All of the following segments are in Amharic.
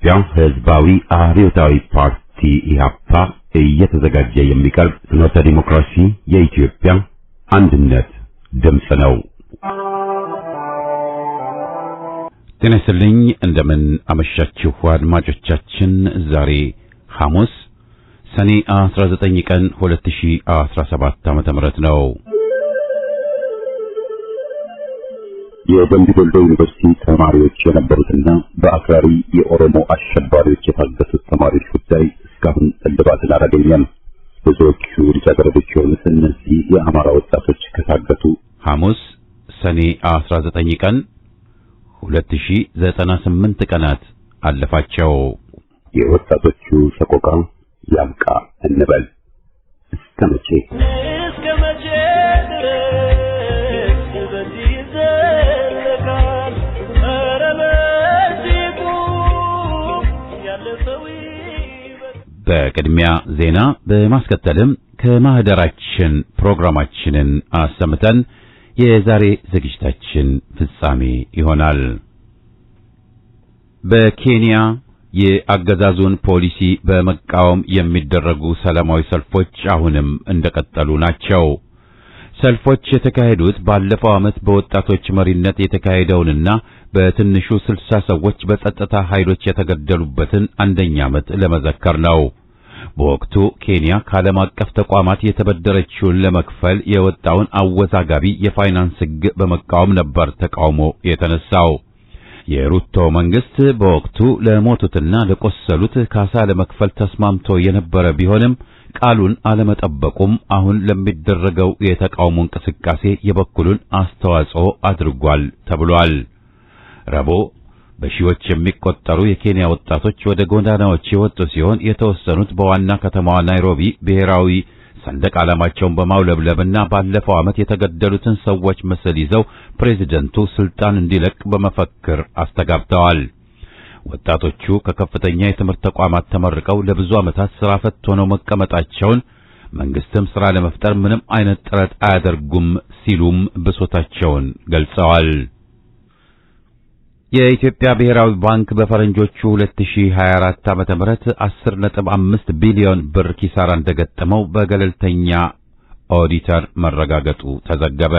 የኢትዮጵያ ሕዝባዊ አብዮታዊ ፓርቲ ኢህአፓ እየተዘጋጀ የሚቀርብ ፍኖተ ዲሞክራሲ የኢትዮጵያ አንድነት ድምፅ ነው። ጤና ይስጥልኝ፣ እንደምን አመሻችሁ አድማጮቻችን። ዛሬ ሐሙስ ሰኔ 19 ቀን 2017 ዓ.ም ነው። የደምቢ ዶሎ ዩኒቨርሲቲ ተማሪዎች የነበሩትና በአክራሪ የኦሮሞ አሸባሪዎች የታገቱት ተማሪዎች ጉዳይ እስካሁን እልባትን አላገኘም። ብዙዎቹ ልጃገረዶች የሆኑት እነዚህ የአማራ ወጣቶች ከታገቱ ሐሙስ ሰኔ 19 ቀን 2098 ቀናት አለፋቸው። የወጣቶቹ ሰቆቃ ያብቃ እንበል። እስከ መቼ በቅድሚያ ዜና በማስከተልም ከማህደራችን ፕሮግራማችንን አሰምተን የዛሬ ዝግጅታችን ፍጻሜ ይሆናል። በኬንያ የአገዛዙን ፖሊሲ በመቃወም የሚደረጉ ሰላማዊ ሰልፎች አሁንም እንደቀጠሉ ናቸው። ሰልፎች የተካሄዱት ባለፈው ዓመት በወጣቶች መሪነት የተካሄደውንና በትንሹ 60 ሰዎች በጸጥታ ኃይሎች የተገደሉበትን አንደኛ ዓመት ለመዘከር ነው። በወቅቱ ኬንያ ከዓለም አቀፍ ተቋማት የተበደረችውን ለመክፈል የወጣውን አወዛጋቢ የፋይናንስ ሕግ በመቃወም ነበር ተቃውሞ የተነሳው። የሩቶ መንግስት በወቅቱ ለሞቱትና ለቆሰሉት ካሳ ለመክፈል ተስማምቶ የነበረ ቢሆንም ቃሉን አለመጠበቁም አሁን ለሚደረገው የተቃውሞ እንቅስቃሴ የበኩሉን አስተዋጽኦ አድርጓል ተብሏል። ረቡዕ በሺዎች የሚቆጠሩ የኬንያ ወጣቶች ወደ ጎዳናዎች የወጡ ሲሆን የተወሰኑት በዋና ከተማዋ ናይሮቢ ብሔራዊ ሰንደቅ ዓላማቸውን በማውለብለብና ባለፈው ዓመት የተገደሉትን ሰዎች ምስል ይዘው ፕሬዝደንቱ ስልጣን እንዲለቅ በመፈክር አስተጋብተዋል። ወጣቶቹ ከከፍተኛ የትምህርት ተቋማት ተመርቀው ለብዙ ዓመታት ሥራ ፈት ሆነው መቀመጣቸውን፣ መንግስትም ሥራ ለመፍጠር ምንም አይነት ጥረት አያደርጉም ሲሉም ብሶታቸውን ገልጸዋል። የኢትዮጵያ ብሔራዊ ባንክ በፈረንጆቹ 2024 ዓመተ ምህረት 10.5 ቢሊዮን ብር ኪሳራ እንደገጠመው በገለልተኛ ኦዲተር መረጋገጡ ተዘገበ።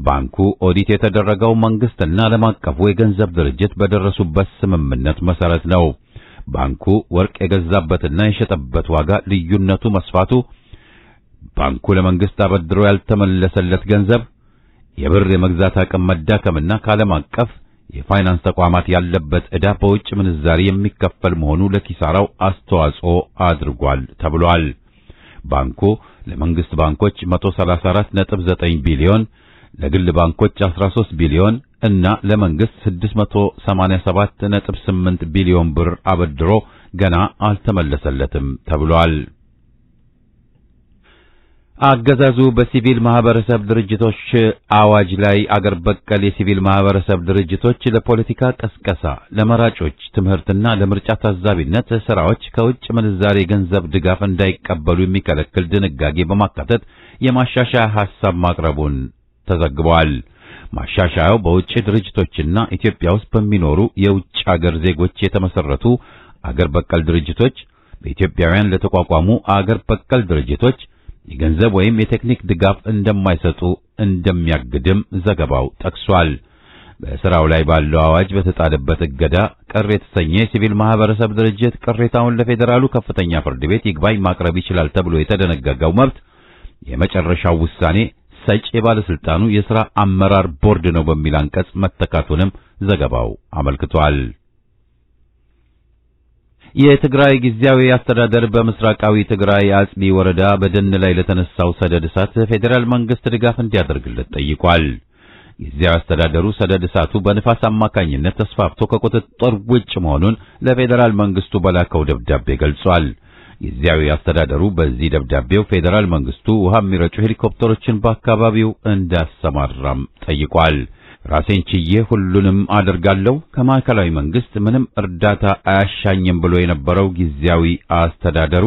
ባንኩ ኦዲት የተደረገው መንግስትና ዓለም አቀፉ የገንዘብ ድርጅት በደረሱበት ስምምነት መሰረት ነው። ባንኩ ወርቅ የገዛበትና የሸጠበት ዋጋ ልዩነቱ መስፋቱ፣ ባንኩ ለመንግስት አበድሮ ያልተመለሰለት ገንዘብ፣ የብር የመግዛት አቅም መዳከምና ከዓለም አቀፍ የፋይናንስ ተቋማት ያለበት ዕዳ በውጭ ምንዛሪ የሚከፈል መሆኑ ለኪሳራው አስተዋጽኦ አድርጓል ተብሏል። ባንኩ ለመንግስት ባንኮች 134.9 ቢሊዮን፣ ለግል ባንኮች 13 ቢሊዮን እና ለመንግስት 687.8 ቢሊዮን ብር አበድሮ ገና አልተመለሰለትም ተብሏል። አገዛዙ በሲቪል ማህበረሰብ ድርጅቶች አዋጅ ላይ አገር በቀል የሲቪል ማህበረሰብ ድርጅቶች ለፖለቲካ ቀስቀሳ፣ ለመራጮች ትምህርትና ለምርጫ ታዛቢነት ስራዎች ከውጭ ምንዛሬ ገንዘብ ድጋፍ እንዳይቀበሉ የሚከለክል ድንጋጌ በማካተት የማሻሻያ ሐሳብ ማቅረቡን ተዘግቧል። ማሻሻያው በውጭ ድርጅቶችና ኢትዮጵያ ውስጥ በሚኖሩ የውጭ አገር ዜጎች የተመሰረቱ አገር በቀል ድርጅቶች በኢትዮጵያውያን ለተቋቋሙ አገር በቀል ድርጅቶች የገንዘብ ወይም የቴክኒክ ድጋፍ እንደማይሰጡ እንደሚያግድም ዘገባው ጠቅሷል። በስራው ላይ ባለው አዋጅ በተጣለበት እገዳ ቅር የተሰኘ የሲቪል ማህበረሰብ ድርጅት ቅሬታውን ለፌዴራሉ ከፍተኛ ፍርድ ቤት ይግባኝ ማቅረብ ይችላል ተብሎ የተደነገገው መብት የመጨረሻው ውሳኔ ሰጪ የባለስልጣኑ የሥራ አመራር ቦርድ ነው በሚል አንቀጽ መተካቱንም ዘገባው አመልክቷል። የትግራይ ጊዜያዊ አስተዳደር በምስራቃዊ ትግራይ አጽቢ ወረዳ በደን ላይ ለተነሳው ሰደድ እሳት ፌዴራል መንግስት ድጋፍ እንዲያደርግለት ጠይቋል። ጊዜያዊ አስተዳደሩ ሰደድ እሳቱ በንፋስ አማካኝነት ተስፋፍቶ ከቁጥጥር ውጭ መሆኑን ለፌዴራል መንግስቱ በላከው ደብዳቤ ገልጿል። ጊዜያዊ አስተዳደሩ በዚህ ደብዳቤው ፌዴራል መንግስቱ ውሃ የሚረጩ ሄሊኮፕተሮችን በአካባቢው እንዳሰማራም ጠይቋል። ራሴን ችዬ ሁሉንም አደርጋለሁ፣ ከማዕከላዊ መንግስት ምንም እርዳታ አያሻኝም ብሎ የነበረው ጊዜያዊ አስተዳደሩ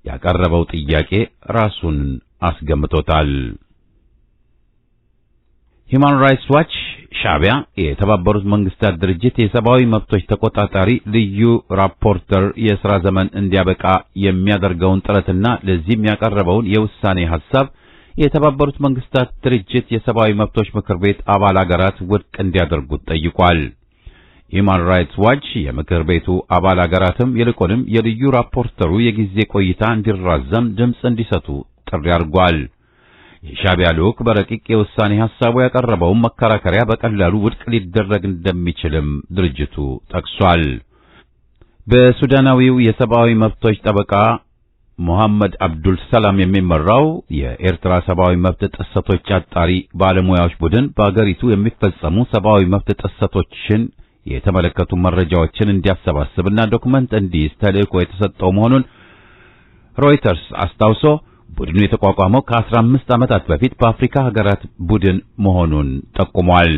ያቀረበው ጥያቄ ራሱን አስገምቶታል። ሂዩማን ራይትስ ዋች ሻዕቢያ የተባበሩት መንግስታት ድርጅት የሰብአዊ መብቶች ተቆጣጣሪ ልዩ ራፖርተር የሥራ ዘመን እንዲያበቃ የሚያደርገውን ጥረትና ለዚህም ያቀረበውን የውሳኔ ሐሳብ የተባበሩት መንግስታት ድርጅት የሰብአዊ መብቶች ምክር ቤት አባል አገራት ውድቅ እንዲያደርጉት ጠይቋል። ሂማን ራይትስ ዋች የምክር ቤቱ አባል አገራትም ይልቁንም የልዩ ራፖርተሩ የጊዜ ቆይታ እንዲራዘም ድምፅ እንዲሰጡ ጥሪ አድርጓል። የሻዕቢያ ልዑክ በረቂቅ የውሳኔ ሐሳቡ ያቀረበውን መከራከሪያ በቀላሉ ውድቅ ሊደረግ እንደሚችልም ድርጅቱ ጠቅሷል። በሱዳናዊው የሰብአዊ መብቶች ጠበቃ ሙሐመድ አብዱል ሰላም የሚመራው የኤርትራ ሰብአዊ መብት ጥሰቶች አጣሪ ባለሙያዎች ቡድን በአገሪቱ የሚፈጸሙ ሰብአዊ መብት ጥሰቶችን የተመለከቱ መረጃዎችን እንዲያሰባስብና ዶክመንት እንዲይዝ ተልእኮ የተሰጠው መሆኑን ሮይተርስ አስታውሶ ቡድኑ የተቋቋመው ከ15 ዓመታት በፊት በአፍሪካ ሀገራት ቡድን መሆኑን ጠቁሟል።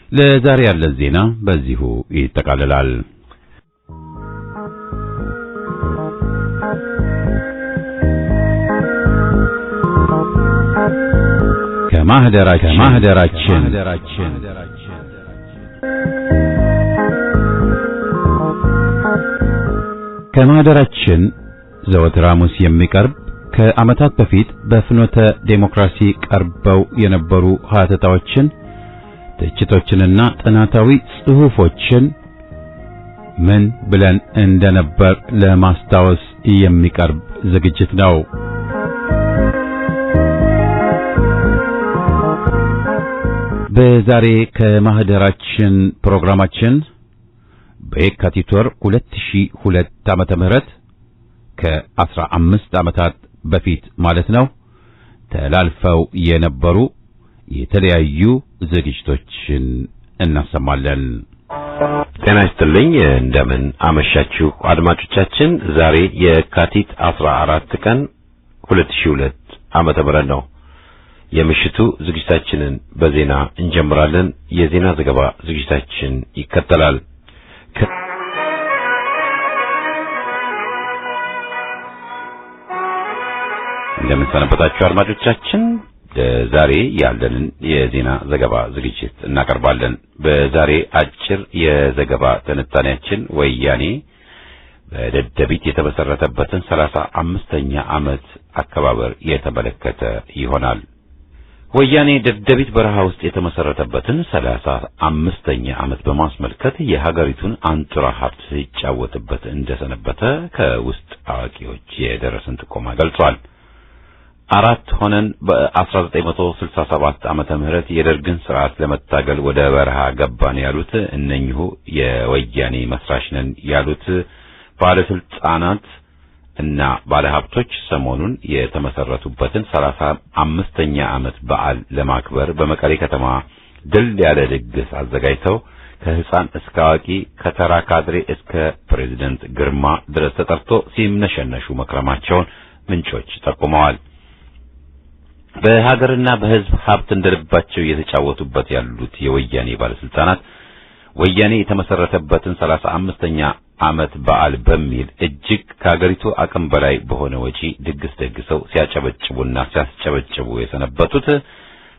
ለዛሬ ያለን ዜና በዚሁ ይጠቃልላል። ከማህደራችን ከማህደራችን ዘወትር ሐሙስ የሚቀርብ ከዓመታት በፊት በፍኖተ ዴሞክራሲ ቀርበው የነበሩ ሀተታዎችን፣ ትችቶችንና ጥናታዊ ጽሑፎችን ምን ብለን እንደነበር ለማስታወስ የሚቀርብ ዝግጅት ነው። በዛሬ ከማህደራችን ፕሮግራማችን በየካቲት ወር 2002 ዓመተ ምህረት ከ15 ዓመታት በፊት ማለት ነው ተላልፈው የነበሩ የተለያዩ ዝግጅቶችን እናሰማለን። ጤና ይስጥልኝ፣ እንደምን አመሻችሁ አድማጮቻችን። ዛሬ የካቲት 14 ቀን 2002 ዓመተ ምህረት ነው። የምሽቱ ዝግጅታችንን በዜና እንጀምራለን። የዜና ዘገባ ዝግጅታችን ይከተላል። እንደምን ሰነበታችሁ አድማጮቻችን። ዛሬ ያለንን የዜና ዘገባ ዝግጅት እናቀርባለን። በዛሬ አጭር የዘገባ ትንታኔያችን ወያኔ በደደቢት የተመሰረተበትን 35ኛ ዓመት አከባበር የተመለከተ ይሆናል። ወያኔ ደደቢት በረሃ ውስጥ የተመሰረተበትን 35ኛ ዓመት በማስመልከት የሀገሪቱን አንጡራ ሀብት ሲጫወትበት እንደሰነበተ ከውስጥ አዋቂዎች የደረሰን ጥቆማ ገልጿል። አራት ሆነን በ1967 ዓመተ ምህረት የደርግን ስርዓት ለመታገል ወደ በረሃ ገባን ያሉት እነኚሁ የወያኔ መስራች ነን ያሉት ባለስልጣናት እና ባለሀብቶች ሰሞኑን የተመሰረቱበትን 35ኛ ዓመት በዓል ለማክበር በመቀሌ ከተማ ድል ያለ ድግስ አዘጋጅተው ከህፃን እስከ አዋቂ ከተራ ካድሬ እስከ ፕሬዝዳንት ግርማ ድረስ ተጠርቶ ሲምነሸነሹ መክረማቸውን ምንጮች ጠቁመዋል። በሀገርና በህዝብ ሀብት እንደልባቸው እየተጫወቱበት ያሉት የወያኔ ባለስልጣናት ወያኔ የተመሰረተበትን 35ኛ ዓመት በዓል በሚል እጅግ ከሀገሪቱ አቅም በላይ በሆነ ወጪ ድግስ ደግሰው ሲያጨበጭቡና ሲያስጨበጭቡ የሰነበቱት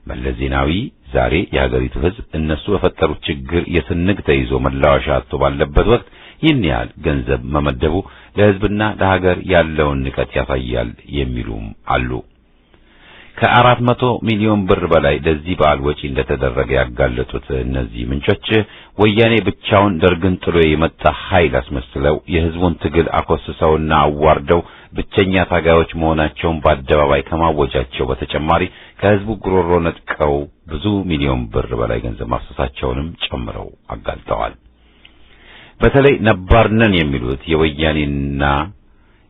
መለስ ዜናዊ ዛሬ የሀገሪቱ ህዝብ እነሱ በፈጠሩት ችግር የስንግ ተይዞ መላወሻ አጥቶ ባለበት ወቅት ይህን ያህል ገንዘብ መመደቡ ለህዝብና ለሀገር ያለውን ንቀት ያሳያል የሚሉም አሉ። ከ400 ሚሊዮን ብር በላይ ለዚህ በዓል ወጪ እንደተደረገ ያጋለጡት እነዚህ ምንጮች ወያኔ ብቻውን ደርግን ጥሎ የመጣ ኃይል አስመስለው የህዝቡን ትግል አኮስሰውና አዋርደው ብቸኛ ታጋዮች መሆናቸውን በአደባባይ ከማወጃቸው በተጨማሪ ከህዝቡ ጉሮሮ ነጥቀው ብዙ ሚሊዮን ብር በላይ ገንዘብ ማፍሰሳቸውንም ጨምረው አጋልጠዋል። በተለይ ነባርነን የሚሉት የወያኔና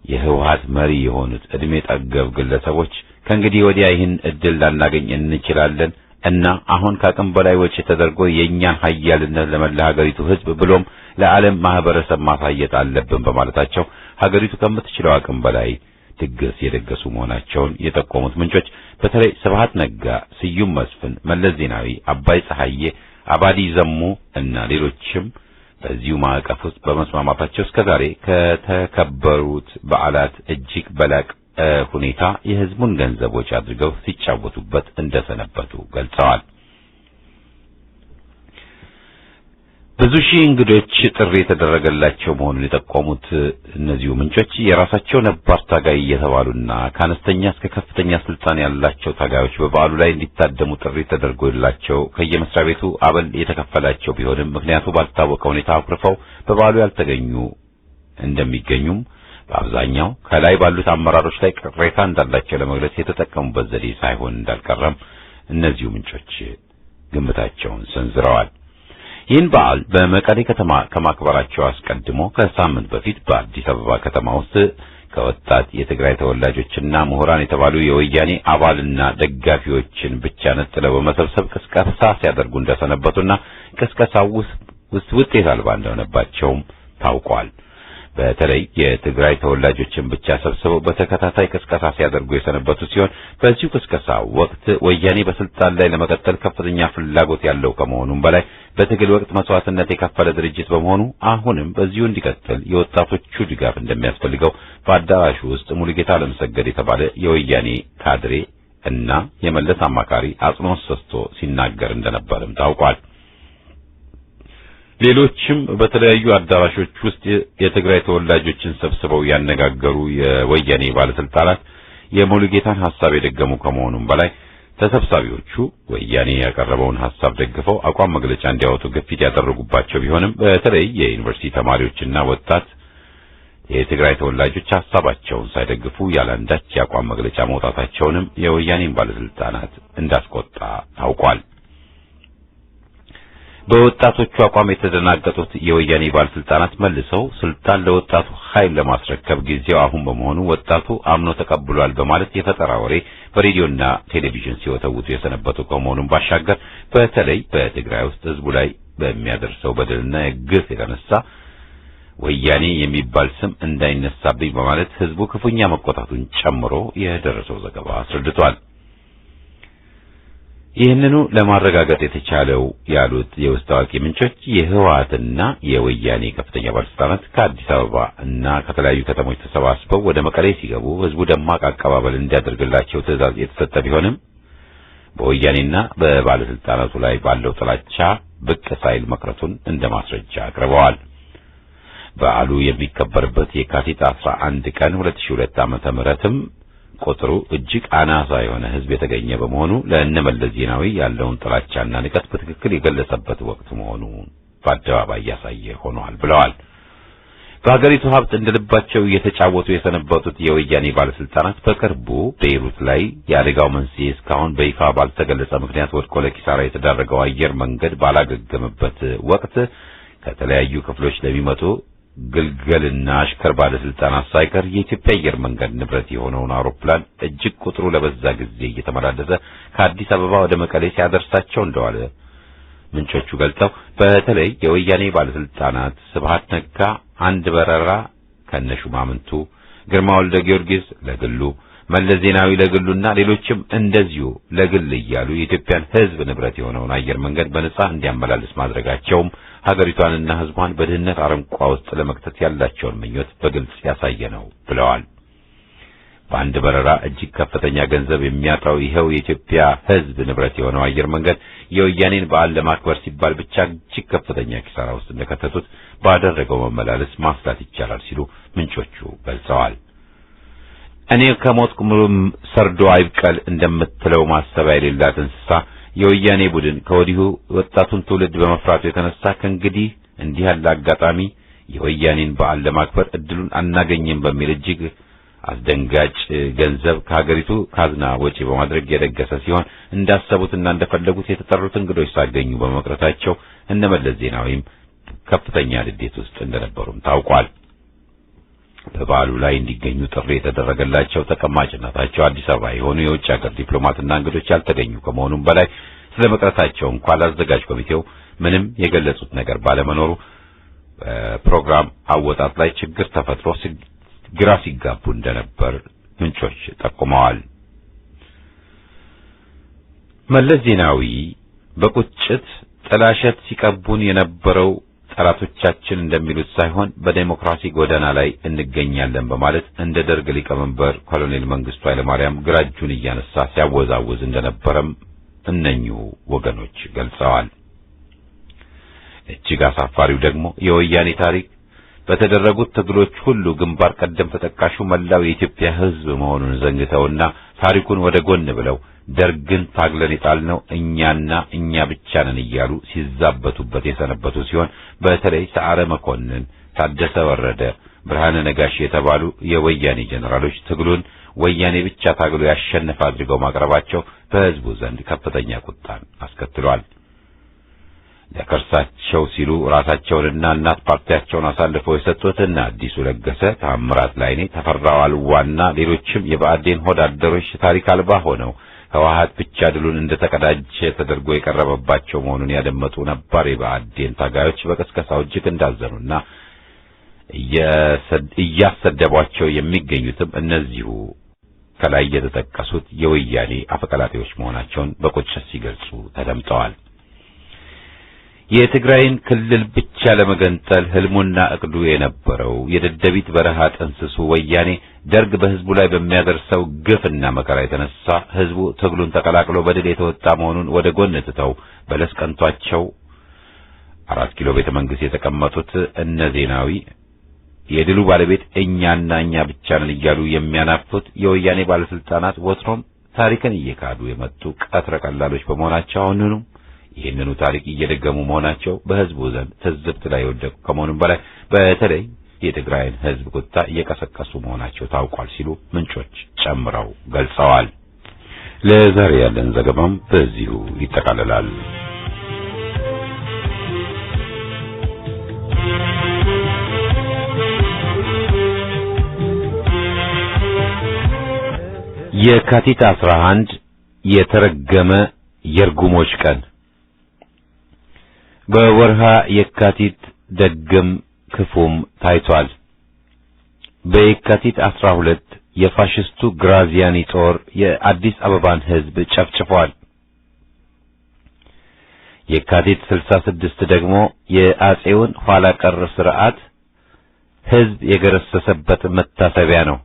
የህወሓት መሪ የሆኑት እድሜ ጠገብ ግለሰቦች ከእንግዲህ ወዲያ ይህን እድል ላናገኝ እንችላለን እና አሁን ከአቅም በላይ ወጪ ተደርጎ የእኛን ኃያልነት ለመላ ሀገሪቱ ህዝብ ብሎም ለዓለም ማህበረሰብ ማሳየት አለብን በማለታቸው ሀገሪቱ ከምትችለው አቅም በላይ ድግስ የደገሱ መሆናቸውን የጠቆሙት ምንጮች በተለይ ስብሐት ነጋ፣ ስዩም መስፍን፣ መለስ ዜናዊ፣ አባይ ፀሐዬ፣ አባዲ ዘሙ እና ሌሎችም በዚሁ ማዕቀፍ ውስጥ በመስማማታቸው እስከዛሬ ከተከበሩት በዓላት እጅግ በላቅ ሁኔታ የህዝቡን ገንዘቦች አድርገው ሲጫወቱበት እንደሰነበቱ ገልጸዋል። ብዙ ሺህ እንግዶች ጥሪ የተደረገላቸው መሆኑን የጠቆሙት እነዚሁ ምንጮች የራሳቸው ነባር ታጋይ እየተባሉና ከአነስተኛ እስከ ከፍተኛ ስልጣን ያላቸው ታጋዮች በበዓሉ ላይ እንዲታደሙ ጥሪ ተደርጎላቸው ከየመስሪያ ቤቱ አበል የተከፈላቸው ቢሆንም ምክንያቱ ባልታወቀ ሁኔታ አኩርፈው በበዓሉ ያልተገኙ እንደሚገኙም በአብዛኛው ከላይ ባሉት አመራሮች ላይ ቅሬታ እንዳላቸው ለመግለጽ የተጠቀሙበት ዘዴ ሳይሆን እንዳልቀረም እነዚሁ ምንጮች ግምታቸውን ሰንዝረዋል። ይህን በዓል በመቀሌ ከተማ ከማክበራቸው አስቀድሞ ከሳምንት በፊት በአዲስ አበባ ከተማ ውስጥ ከወጣት የትግራይ ተወላጆችና ምሁራን የተባሉ የወያኔ አባልና ደጋፊዎችን ብቻ ነጥለው በመሰብሰብ ቅስቀሳ ሲያደርጉ እንደሰነበቱና ቅስቀሳው ውስጥ ውጤት አልባ እንደሆነባቸውም ታውቋል። በተለይ የትግራይ ተወላጆችን ብቻ ሰብስበው በተከታታይ ቅስቀሳ ሲያደርጉ የሰነበቱ ሲሆን በዚሁ ቅስቀሳ ወቅት ወያኔ በስልጣን ላይ ለመቀጠል ከፍተኛ ፍላጎት ያለው ከመሆኑም በላይ በትግል ወቅት መስዋዕትነት የከፈለ ድርጅት በመሆኑ አሁንም በዚሁ እንዲቀጥል የወጣቶቹ ድጋፍ እንደሚያስፈልገው በአዳራሹ ውስጥ ሙሉጌታ ለምሰገድ የተባለ የወያኔ ካድሬ እና የመለስ አማካሪ አጽንኦት ሰጥቶ ሲናገር እንደነበርም ታውቋል። ሌሎችም በተለያዩ አዳራሾች ውስጥ የትግራይ ተወላጆችን ሰብስበው ያነጋገሩ የወያኔ ባለስልጣናት የሙሉጌታን ሐሳብ የደገሙ ከመሆኑም በላይ ተሰብሳቢዎቹ ወያኔ ያቀረበውን ሐሳብ ደግፈው አቋም መግለጫ እንዲያወጡ ግፊት ያደረጉባቸው ቢሆንም በተለይ የዩኒቨርሲቲ ተማሪዎችና ወጣት የትግራይ ተወላጆች ሐሳባቸውን ሳይደግፉ ያለአንዳች የአቋም መግለጫ መውጣታቸውንም የወያኔን ባለስልጣናት እንዳስቆጣ ታውቋል። በወጣቶቹ አቋም የተደናገጡት የወያኔ ባለስልጣናት መልሰው ስልጣን ለወጣቱ ኃይል ለማስረከብ ጊዜው አሁን በመሆኑ ወጣቱ አምኖ ተቀብሏል በማለት የፈጠራ ወሬ በሬዲዮና ቴሌቪዥን ሲወተውቱ የሰነበቱ ከመሆኑም ባሻገር በተለይ በትግራይ ውስጥ ህዝቡ ላይ በሚያደርሰው በደልና ግፍ የተነሳ ወያኔ የሚባል ስም እንዳይነሳብኝ በማለት ህዝቡ ክፉኛ መቆጣቱን ጨምሮ የደረሰው ዘገባ አስረድቷል። ይህንኑ ለማረጋገጥ የተቻለው ያሉት የውስጥ አዋቂ ምንጮች የህወሓትና የወያኔ ከፍተኛ ባለስልጣናት ከአዲስ አበባ እና ከተለያዩ ከተሞች ተሰባስበው ወደ መቀሌ ሲገቡ ህዝቡ ደማቅ አቀባበል እንዲያደርግላቸው ትዕዛዝ የተሰጠ ቢሆንም በወያኔና በባለስልጣናቱ ላይ ባለው ጥላቻ ብቅ ሳይል መቅረቱን እንደ ማስረጃ አቅርበዋል። በዓሉ የሚከበርበት የካቲት 11 ቀን 2002 ዓመተ ምህረትም ቁጥሩ እጅግ አናሳ የሆነ ህዝብ የተገኘ በመሆኑ ለእነመለስ ዜናዊ ያለውን ጥላቻና ንቀት በትክክል የገለጸበት ወቅት መሆኑ በአደባባይ ያሳየ ሆኗል ብለዋል። በሀገሪቱ ሀብት እንደልባቸው እየተጫወቱ የሰነበቱት የወያኔ ባለስልጣናት በቅርቡ ቤይሩት ላይ የአደጋው መንስኤ እስካሁን በይፋ ባልተገለጸ ምክንያት ወድቆ ለኪሳራ የተዳረገው አየር መንገድ ባላገገመበት ወቅት ከተለያዩ ክፍሎች ለሚመጡ ግልገልና አሽከር ባለስልጣናት ሳይቀር የኢትዮጵያ አየር መንገድ ንብረት የሆነውን አውሮፕላን እጅግ ቁጥሩ ለበዛ ጊዜ እየተመላለሰ ከአዲስ አበባ ወደ መቀሌ ሲያደርሳቸው እንደዋለ ምንጮቹ ገልጸው በተለይ የወያኔ ባለስልጣናት ስብሐት ነጋ አንድ በረራ ከነሹማምንቱ፣ ግርማ ወልደ ጊዮርጊስ ለግሉ፣ መለስ ዜናዊ ለግሉና ሌሎችም እንደዚሁ ለግል እያሉ የኢትዮጵያን ሕዝብ ንብረት የሆነውን አየር መንገድ በነጻ እንዲያመላልስ ማድረጋቸውም ሀገሪቷንና ሕዝቧን በድህነት አረንቋ ውስጥ ለመክተት ያላቸውን ምኞት በግልጽ ያሳየ ነው ብለዋል። በአንድ በረራ እጅግ ከፍተኛ ገንዘብ የሚያጣው ይኸው የኢትዮጵያ ሕዝብ ንብረት የሆነው አየር መንገድ የወያኔን በዓል ለማክበር ሲባል ብቻ እጅግ ከፍተኛ ኪሳራ ውስጥ እንደከተቱት ባደረገው መመላለስ ማስላት ይቻላል ሲሉ ምንጮቹ ገልጸዋል። እኔ ከሞትኩ ሰርዶ አይብቀል እንደምትለው ማሰቢያ የሌላት እንስሳ የወያኔ ቡድን ከወዲሁ ወጣቱን ትውልድ በመፍራቱ የተነሳ ከእንግዲህ እንዲህ ያለ አጋጣሚ የወያኔን በዓል ለማክበር እድሉን አናገኝም በሚል እጅግ አስደንጋጭ ገንዘብ ከሀገሪቱ ካዝና ወጪ በማድረግ የደገሰ ሲሆን እንዳሰቡትና እንደፈለጉት የተጠሩት እንግዶች ሳይገኙ በመቅረታቸው እነመለስ ዜናዊም ከፍተኛ ንዴት ውስጥ እንደነበሩም ታውቋል። በበዓሉ ላይ እንዲገኙ ጥሪ የተደረገላቸው ተቀማጭነታቸው አዲስ አበባ የሆኑ የውጭ ሀገር ዲፕሎማትና እንግዶች ያልተገኙ ከመሆኑም በላይ ስለ መቅረታቸው እንኳን ለአዘጋጅ ኮሚቴው ምንም የገለጹት ነገር ባለመኖሩ በፕሮግራም አወጣጥ ላይ ችግር ተፈጥሮ ግራ ሲጋቡ እንደነበር ምንጮች ጠቁመዋል። መለስ ዜናዊ በቁጭት ጥላሸት ሲቀቡን የነበረው ጠላቶቻችን እንደሚሉት ሳይሆን በዴሞክራሲ ጎዳና ላይ እንገኛለን በማለት እንደ ደርግ ሊቀመንበር ኮሎኔል መንግስቱ ኃይለማርያም ግራ እጁን እያነሳ ሲያወዛውዝ እንደነበረም እነኚሁ ወገኖች ገልጸዋል። እጅግ አሳፋሪው ደግሞ የወያኔ ታሪክ በተደረጉት ትግሎች ሁሉ ግንባር ቀደም ተጠቃሹ መላው የኢትዮጵያ ሕዝብ መሆኑን ዘንግተውና ታሪኩን ወደ ጎን ብለው ደርግን ታግለን የጣልነው እኛና እኛ ብቻ ነን እያሉ ሲዛበቱበት የሰነበቱ ሲሆን በተለይ ሰዓረ መኮንን፣ ታደሰ ወረደ፣ ብርሃነ ነጋሽ የተባሉ የወያኔ ጀነራሎች ትግሉን ወያኔ ብቻ ታግሎ ያሸነፈ አድርገው ማቅረባቸው በሕዝቡ ዘንድ ከፍተኛ ቁጣን አስከትሏል። ለከርሳቸው ሲሉ ራሳቸውንና እናት ፓርቲያቸውን አሳልፈው የሰጡትና አዲሱ ለገሰ፣ ታምራት ላይኔ፣ ተፈራው አልዋና ሌሎችም የብአዴን ሆድ አደሮች ታሪክ አልባ ሆነው ህወሓት ብቻ ድሉን እንደተቀዳጀ ተደርጎ የቀረበባቸው መሆኑን ያደመጡ ነባር የብአዴን ታጋዮች በቅስቀሳው እጅግ እንዳዘኑና እያሰደቧቸው የሚገኙትም እነዚሁ ከላይ የተጠቀሱት የወያኔ አፈቀላጤዎች መሆናቸውን በቁጭት ሲገልጹ ተደምጠዋል። የትግራይን ክልል ብቻ ለመገንጠል ህልሙና እቅዱ የነበረው የደደቢት በረሃ ጥንስሱ ወያኔ ደርግ በህዝቡ ላይ በሚያደርሰው ግፍና መከራ የተነሳ ህዝቡ ትግሉን ተቀላቅሎ በድል የተወጣ መሆኑን ወደ ጎን ትተው በለስ ቀንቷቸው 4 ኪሎ ቤተ መንግስት የተቀመጡት እነ ዜናዊ የድሉ ባለቤት እኛና እኛ ብቻ ነን እያሉ የሚያናፉት የወያኔ ባለስልጣናት ወትሮም ታሪክን እየካዱ የመጡ ቀትረ ቀላሎች በመሆናቸው አሁንኑ ይህንኑ ታሪክ እየደገሙ መሆናቸው በህዝቡ ዘንድ ትዝብት ላይ የወደቁ ከመሆኑም በላይ በተለይ የትግራይን ህዝብ ቁጣ እየቀሰቀሱ መሆናቸው ታውቋል ሲሉ ምንጮች ጨምረው ገልጸዋል። ለዛሬ ያለን ዘገባም በዚሁ ይጠቃልላል። የካቲት 11 የተረገመ የርጉሞች ቀን። በወርሃ የካቲት ደግም ክፉም ታይቷል። በየካቲት 12 የፋሽስቱ ግራዚያኒ ጦር የአዲስ አበባን ህዝብ ጨፍጭፏል። የካቲት 66 ደግሞ የአጼውን ኋላ ቀር ስርዓት ህዝብ የገረሰሰበት መታሰቢያ ነው።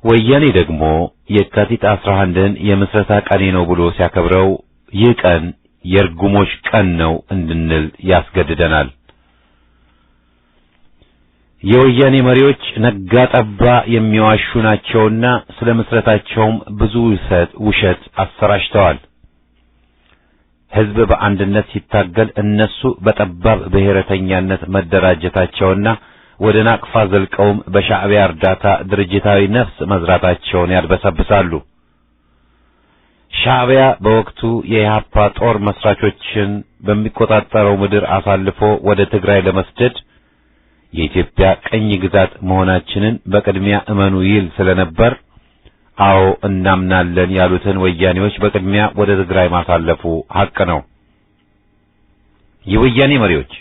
ወያኔ ደግሞ የካቲት 11ን የምስረታ ቀኔ ነው ብሎ ሲያከብረው ይህ ቀን የርጉሞች ቀን ነው እንድንል ያስገድደናል። የወያኔ መሪዎች ነጋ ጠባ የሚዋሹ ናቸውና ስለ ምስረታቸውም ብዙ ውሸት አሰራጭተዋል። ህዝብ በአንድነት ሲታገል እነሱ በጠባብ ብሔረተኛነት መደራጀታቸውና ወደ ናቅፋ ዘልቀውም በሻዕቢያ እርዳታ ድርጅታዊ ነፍስ መዝራታቸውን ያድበሰብሳሉ። ሻዕቢያ በወቅቱ የኢህአፓ ጦር መስራቾችን በሚቆጣጠረው ምድር አሳልፎ ወደ ትግራይ ለመስደድ የኢትዮጵያ ቀኝ ግዛት መሆናችንን በቅድሚያ እመኑ ይል ስለነበር አዎ እናምናለን ያሉትን ወያኔዎች በቅድሚያ ወደ ትግራይ ማሳለፉ ሐቅ ነው። የወያኔ መሪዎች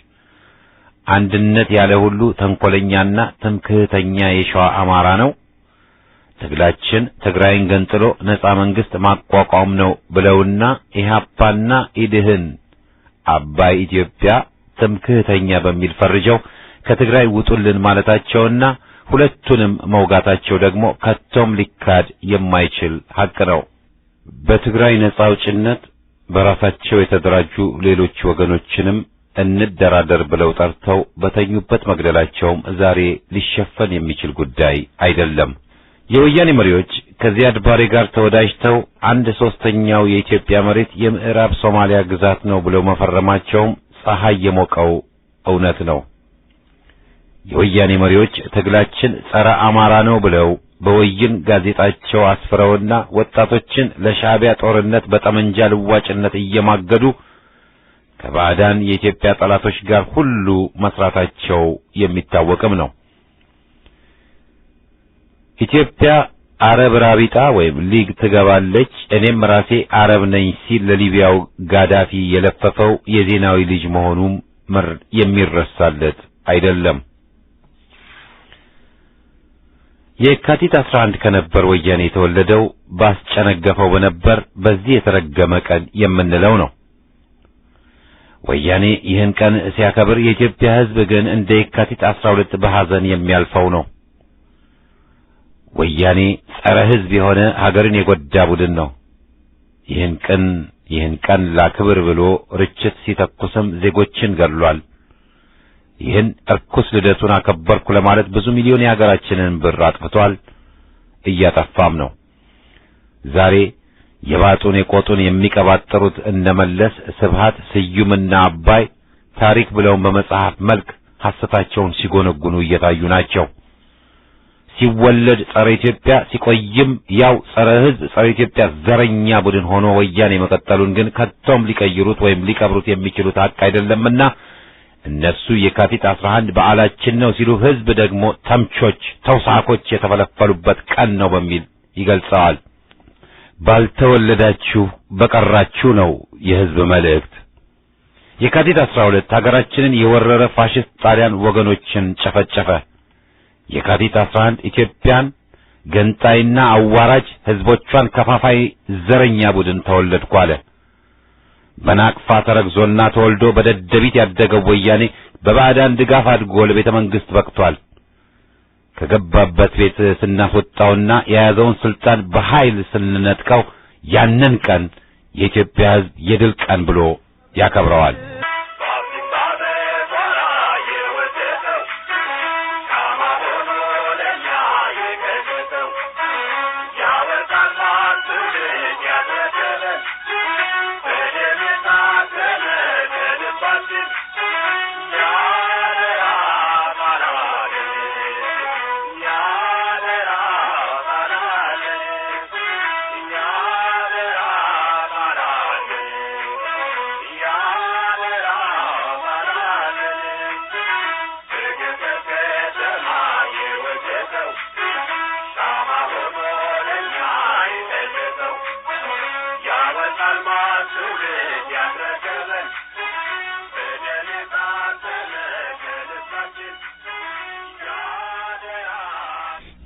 አንድነት ያለ ሁሉ ተንኮለኛና ትምክህተኛ የሸዋ አማራ ነው፣ ትግላችን ትግራይን ገንጥሎ ነጻ መንግስት ማቋቋም ነው ብለውና ኢህአፓና ኢድህን አባይ ኢትዮጵያ ትምክህተኛ በሚል ፈርጀው ከትግራይ ውጡልን ማለታቸውና ሁለቱንም መውጋታቸው ደግሞ ከቶም ሊካድ የማይችል ሐቅ ነው። በትግራይ ነጻ አውጭነት በራሳቸው የተደራጁ ሌሎች ወገኖችንም እንደራደር ብለው ጠርተው በተኙበት መግደላቸውም ዛሬ ሊሸፈን የሚችል ጉዳይ አይደለም። የወያኔ መሪዎች ከዚያድ ባሬ ጋር ተወዳጅተው 1/3ኛው የኢትዮጵያ መሬት የምዕራብ ሶማሊያ ግዛት ነው ብለው መፈረማቸውም ፀሐይ የሞቀው እውነት ነው። የወያኔ መሪዎች ትግላችን ጸረ አማራ ነው ብለው በወይን ጋዜጣቸው አስፍረውና ወጣቶችን ለሻዕቢያ ጦርነት በጠመንጃ ልዋጭነት እየማገዱ ከባዕዳን የኢትዮጵያ ጠላቶች ጋር ሁሉ መስራታቸው የሚታወቅም ነው። ኢትዮጵያ አረብ ራቢጣ ወይም ሊግ ትገባለች፣ እኔም ራሴ አረብ ነኝ ሲል ለሊቢያው ጋዳፊ የለፈፈው የዜናዊ ልጅ መሆኑም የሚረሳለት አይደለም። የካቲት 11 ከነበር ወያኔ የተወለደው ባስጨነገፈው በነበር በዚህ የተረገመ ቀን የምንለው ነው። ወያኔ ይህን ቀን ሲያከብር የኢትዮጵያ ሕዝብ ግን እንደ የካቲት 12 በሐዘን የሚያልፈው ነው። ወያኔ ጸረ ሕዝብ የሆነ ሀገርን የጎዳ ቡድን ነው። ይህን ቀን ይህን ቀን ላክብር ብሎ ርችት ሲተኩስም ዜጎችን ገድሏል። ይህን እርኩስ ልደቱን አከበርኩ ለማለት ብዙ ሚሊዮን የሀገራችንን ብር አጥፍቷል፣ እያጠፋም ነው። ዛሬ የባጡን የቆጡን የሚቀባጠሩት እነመለስ፣ ስብሃት፣ ስዩምና አባይ ታሪክ ብለውን በመጽሐፍ መልክ ሐሰታቸውን ሲጎነጉኑ እየታዩ ናቸው። ሲወለድ ጸረ ኢትዮጵያ ሲቆይም ያው ጸረ ሕዝብ ጸረ ኢትዮጵያ ዘረኛ ቡድን ሆኖ ወያኔ መቀጠሉን ግን ከቶም ሊቀይሩት ወይም ሊቀብሩት የሚችሉት ሐቅ አይደለምና እነሱ የካቲት 11 በዓላችን ነው ሲሉ ሕዝብ ደግሞ ተምቾች፣ ተውሳኮች የተፈለፈሉበት ቀን ነው በሚል ይገልጸዋል። ባልተወለዳችሁ በቀራችሁ ነው የሕዝብ መልእክት። የካቲት 12 ሀገራችንን የወረረ ፋሽስት ጣሊያን ወገኖችን ጨፈጨፈ። የካቲት 11 ኢትዮጵያን ገንጣይና አዋራጅ ሕዝቦቿን ከፋፋይ ዘረኛ ቡድን ተወለድኩ አለ። በናቅፋ ተረግዞና ተወልዶ በደደቢት ያደገው ወያኔ በባዕዳን ድጋፍ አድጎ ለቤተ መንግሥት በቅቷል። ከገባበት ቤት ስናስወጣውና የያዘውን ስልጣን በኃይል ስንነጥቀው ያንን ቀን የኢትዮጵያ ሕዝብ የድል ቀን ብሎ ያከብረዋል።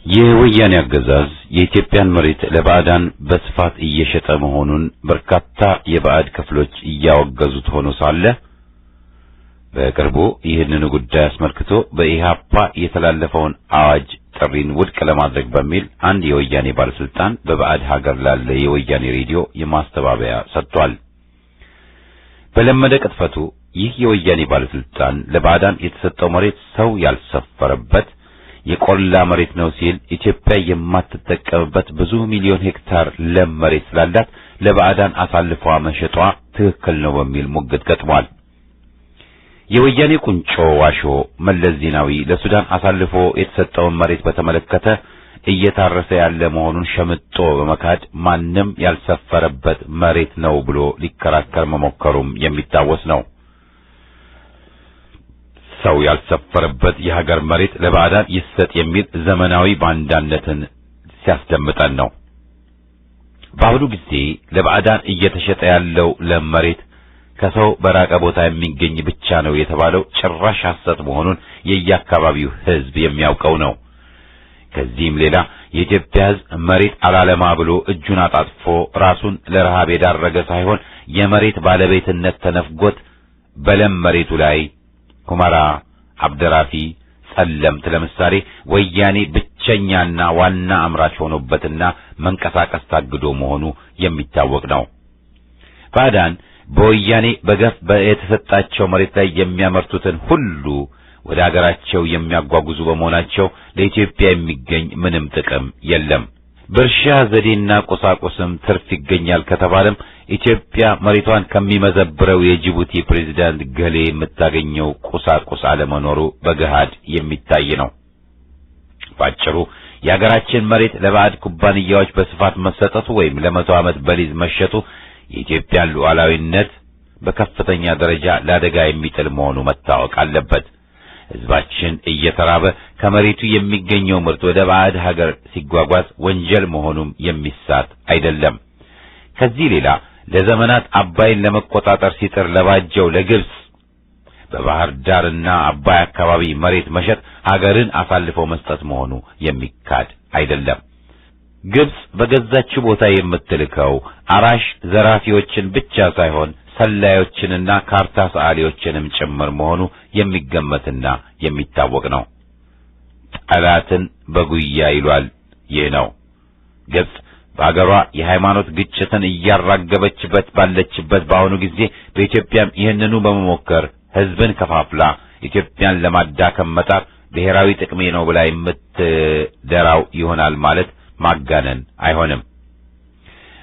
የወያኔ አገዛዝ የኢትዮጵያን መሬት ለባዕዳን በስፋት እየሸጠ መሆኑን በርካታ የባዕድ ክፍሎች እያወገዙት ሆኖ ሳለ በቅርቡ ይህንን ጉዳይ አስመልክቶ በኢህአፓ የተላለፈውን አዋጅ ጥሪን ውድቅ ለማድረግ በሚል አንድ የወያኔ ባለስልጣን በባዕድ ሀገር ላለ የወያኔ ሬዲዮ የማስተባበያ ሰጥቷል። በለመደ ቅጥፈቱ ይህ የወያኔ ባለስልጣን ለባዕዳን የተሰጠው መሬት ሰው ያልሰፈረበት የቆላ መሬት ነው ሲል ኢትዮጵያ የማትጠቀምበት ብዙ ሚሊዮን ሄክታር ለም መሬት ስላላት ለባዕዳን አሳልፏ መሸጧ ትክክል ነው በሚል ሙግት ገጥሟል። የወያኔ ቁንጮ ዋሾ መለስ ዜናዊ ለሱዳን አሳልፎ የተሰጠውን መሬት በተመለከተ እየታረሰ ያለ መሆኑን ሸምጦ በመካድ ማንም ያልሰፈረበት መሬት ነው ብሎ ሊከራከር መሞከሩም የሚታወስ ነው። ሰው ያልሰፈረበት የሀገር መሬት ለባዕዳን ይሰጥ የሚል ዘመናዊ ባንዳነትን ሲያስደምጠን ነው። በአሁኑ ጊዜ ለባዕዳን እየተሸጠ ያለው ለም መሬት ከሰው በራቀ ቦታ የሚገኝ ብቻ ነው የተባለው ጭራሽ ሐሰት መሆኑን የየአካባቢው ሕዝብ የሚያውቀው ነው። ከዚህም ሌላ የኢትዮጵያ ሕዝብ መሬት አላለማ ብሎ እጁን አጣጥፎ ራሱን ለረሃብ የዳረገ ሳይሆን የመሬት ባለቤትነት ተነፍጎት በለም መሬቱ ላይ ኩመራ፣ አብደራፊ፣ ጸለምት ለምሳሌ ወያኔ ብቸኛና ዋና አምራች ሆኖበትና መንቀሳቀስ ታግዶ መሆኑ የሚታወቅ ነው። ባዕዳን በወያኔ በገፍ የተሰጣቸው መሬት ላይ የሚያመርቱትን ሁሉ ወደ አገራቸው የሚያጓጉዙ በመሆናቸው ለኢትዮጵያ የሚገኝ ምንም ጥቅም የለም። በእርሻ ዘዴና ቁሳቁስም ትርፍ ይገኛል ከተባለም ኢትዮጵያ መሬቷን ከሚመዘብረው የጅቡቲ ፕሬዝዳንት ገሌ የምታገኘው ቁሳቁስ አለመኖሩ በገሃድ የሚታይ ነው። ባጭሩ የሀገራችን መሬት ለባዕድ ኩባንያዎች በስፋት መሰጠቱ ወይም ለመቶ ዓመት በሊዝ መሸጡ የኢትዮጵያን ሉዓላዊነት በከፍተኛ ደረጃ ለአደጋ የሚጥል መሆኑ መታወቅ አለበት። ሕዝባችን እየተራበ ከመሬቱ የሚገኘው ምርት ወደ ባዕድ ሀገር ሲጓጓዝ ወንጀል መሆኑም የሚሳት አይደለም። ከዚህ ሌላ ለዘመናት አባይን ለመቆጣጠር ሲጥር ለባጀው ለግብጽ በባህር ዳርና አባይ አካባቢ መሬት መሸጥ ሀገርን አሳልፎ መስጠት መሆኑ የሚካድ አይደለም። ግብጽ በገዛችው ቦታ የምትልከው አራሽ ዘራፊዎችን ብቻ ሳይሆን ሰላዮችንና ካርታ ሰዓሊዎችንም ጭምር መሆኑ የሚገመትና የሚታወቅ ነው። ጠላትን በጉያ ይሏል። ይህ ነው ግብጽ በአገሯ የሃይማኖት ግጭትን እያራገበችበት ባለችበት በአሁኑ ጊዜ በኢትዮጵያም ይህንኑ በመሞከር ሕዝብን ከፋፍላ ኢትዮጵያን ለማዳከም መጣር ብሔራዊ ጥቅሜ ነው ብላ የምትደራው ይሆናል ማለት ማጋነን አይሆንም።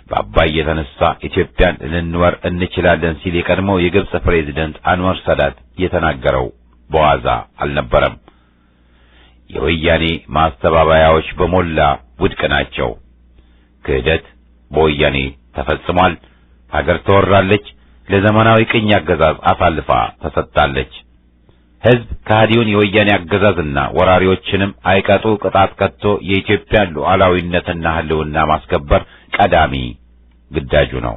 በአባይ የተነሳ ኢትዮጵያን ልንወር እንችላለን ሲል የቀድሞው የግብጽ ፕሬዝዳንት አንዋር ሳዳት የተናገረው በዋዛ አልነበረም። የወያኔ ማስተባበያዎች በሞላ ውድቅ ናቸው። ክህደት በወያኔ ተፈጽሟል። ሀገር ተወራለች። ለዘመናዊ ቅኝ አገዛዝ አሳልፋ ተሰጥታለች። ሕዝብ ከሃዲውን የወያኔ አገዛዝና ወራሪዎችንም አይቀጡ ቅጣት ቀጥቶ የኢትዮጵያን ሉዓላዊነትና ሕልውና ማስከበር ቀዳሚ ግዳጁ ነው።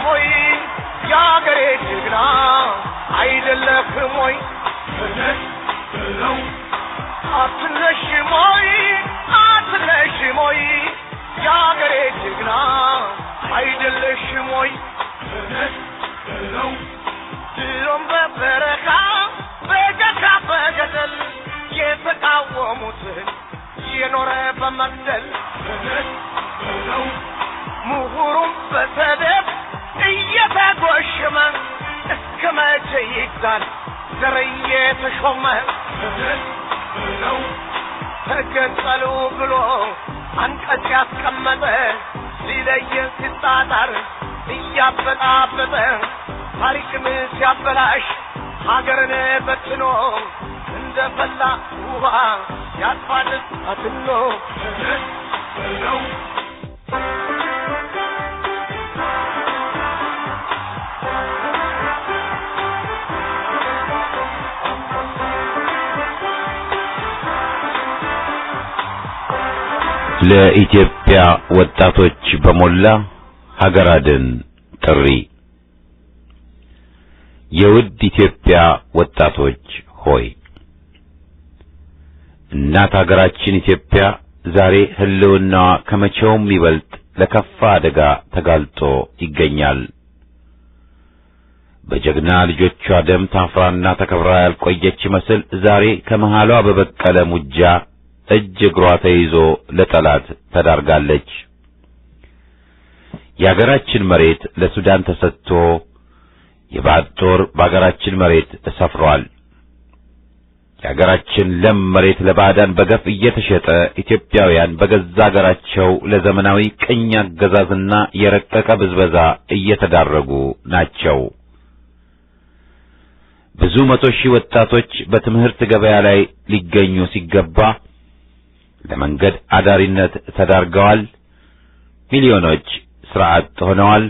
ሆይ ያገሬ ጀግና አይደለህም ወይ አትነሽም ወይ ያገሬ ጀግና አይደለሽም ወይ ድሮም በበረካ በገካ በገደል የተቃወሙትን የኖረ በመግደል ምሁሩም በሰደብ እየተጎሸመ እስከ መቼ ይግዛል ዘር እየተሾመ ተገንጠሉ ብሎ አንቀጽ ያስቀመጠ ሊለየን ሲጣጣር እያበጣበጠ ታሪክን ሲያበላሽ ሀገርን በትኖ እንደፈላ ውሃ ያጥፋል አትኖ ለኢትዮጵያ ወጣቶች በሞላ ሀገር አድን ጥሪ። የውድ ኢትዮጵያ ወጣቶች ሆይ እናት ሀገራችን ኢትዮጵያ ዛሬ ህልውናዋ ከመቼውም ይበልጥ ለከፋ አደጋ ተጋልጦ ይገኛል። በጀግና ልጆቿ ደም ታፍራና ተከብራ ያልቆየች መስል ዛሬ ከመሃሏ በበቀለ ሙጃ እጅ እግሯ ተይዞ ለጠላት ተዳርጋለች። የሀገራችን መሬት ለሱዳን ተሰጥቶ የባዕድ ጦር በሀገራችን መሬት ሰፍሯል። የሀገራችን ለም መሬት ለባዕዳን በገፍ እየተሸጠ ኢትዮጵያውያን በገዛ ሀገራቸው ለዘመናዊ ቅኝ አገዛዝና የረቀቀ ብዝበዛ እየተዳረጉ ናቸው። ብዙ መቶ ሺህ ወጣቶች በትምህርት ገበያ ላይ ሊገኙ ሲገባ ለመንገድ አዳሪነት ተዳርገዋል። ሚሊዮኖች ሥራ አጥ ሆነዋል።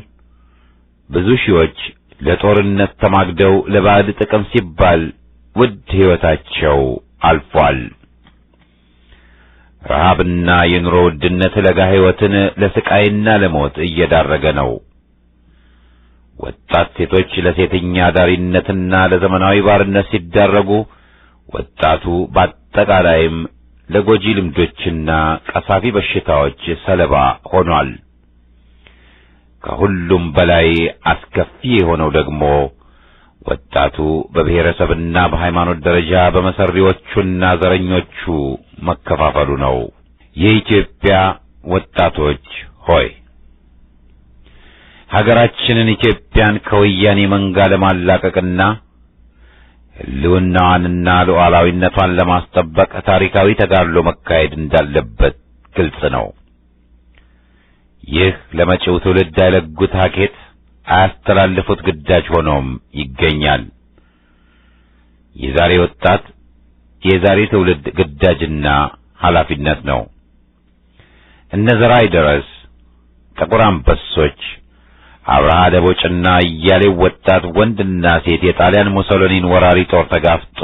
ብዙ ሺዎች ለጦርነት ተማግደው ለባዕድ ጥቅም ሲባል ውድ ሕይወታቸው አልፏል። ረሃብና የኑሮ ውድነት ለጋ ሕይወትን ለስቃይና ለሞት እየዳረገ ነው። ወጣት ሴቶች ለሴተኛ አዳሪነትና ለዘመናዊ ባርነት ሲዳረጉ፣ ወጣቱ በአጠቃላይም ለጎጂ ልምዶችና ቀሳፊ በሽታዎች ሰለባ ሆኗል። ከሁሉም በላይ አስከፊ የሆነው ደግሞ ወጣቱ በብሔረሰብና በሃይማኖት ደረጃ በመሰሪዎቹና ዘረኞቹ መከፋፈሉ ነው። የኢትዮጵያ ወጣቶች ሆይ ሀገራችንን ኢትዮጵያን ከወያኔ መንጋ ለማላቀቅና ሕልውናዋንና ሉዓላዊነቷን ለማስጠበቅ ታሪካዊ ተጋድሎ መካሄድ እንዳለበት ግልጽ ነው። ይህ ለመጪው ትውልድ አይለጉት ሀኬት አያስተላልፉት ግዳጅ ሆኖም ይገኛል። የዛሬ ወጣት የዛሬ ትውልድ ግዳጅና ኃላፊነት ነው። እነ ዘርአይ ደረስ፣ ጥቁር አንበሶች፣ አብርሃ ደቦጭና እያሌው ወጣት ወንድና ሴት የጣሊያን ሙሶሎኒን ወራሪ ጦር ተጋፍጦ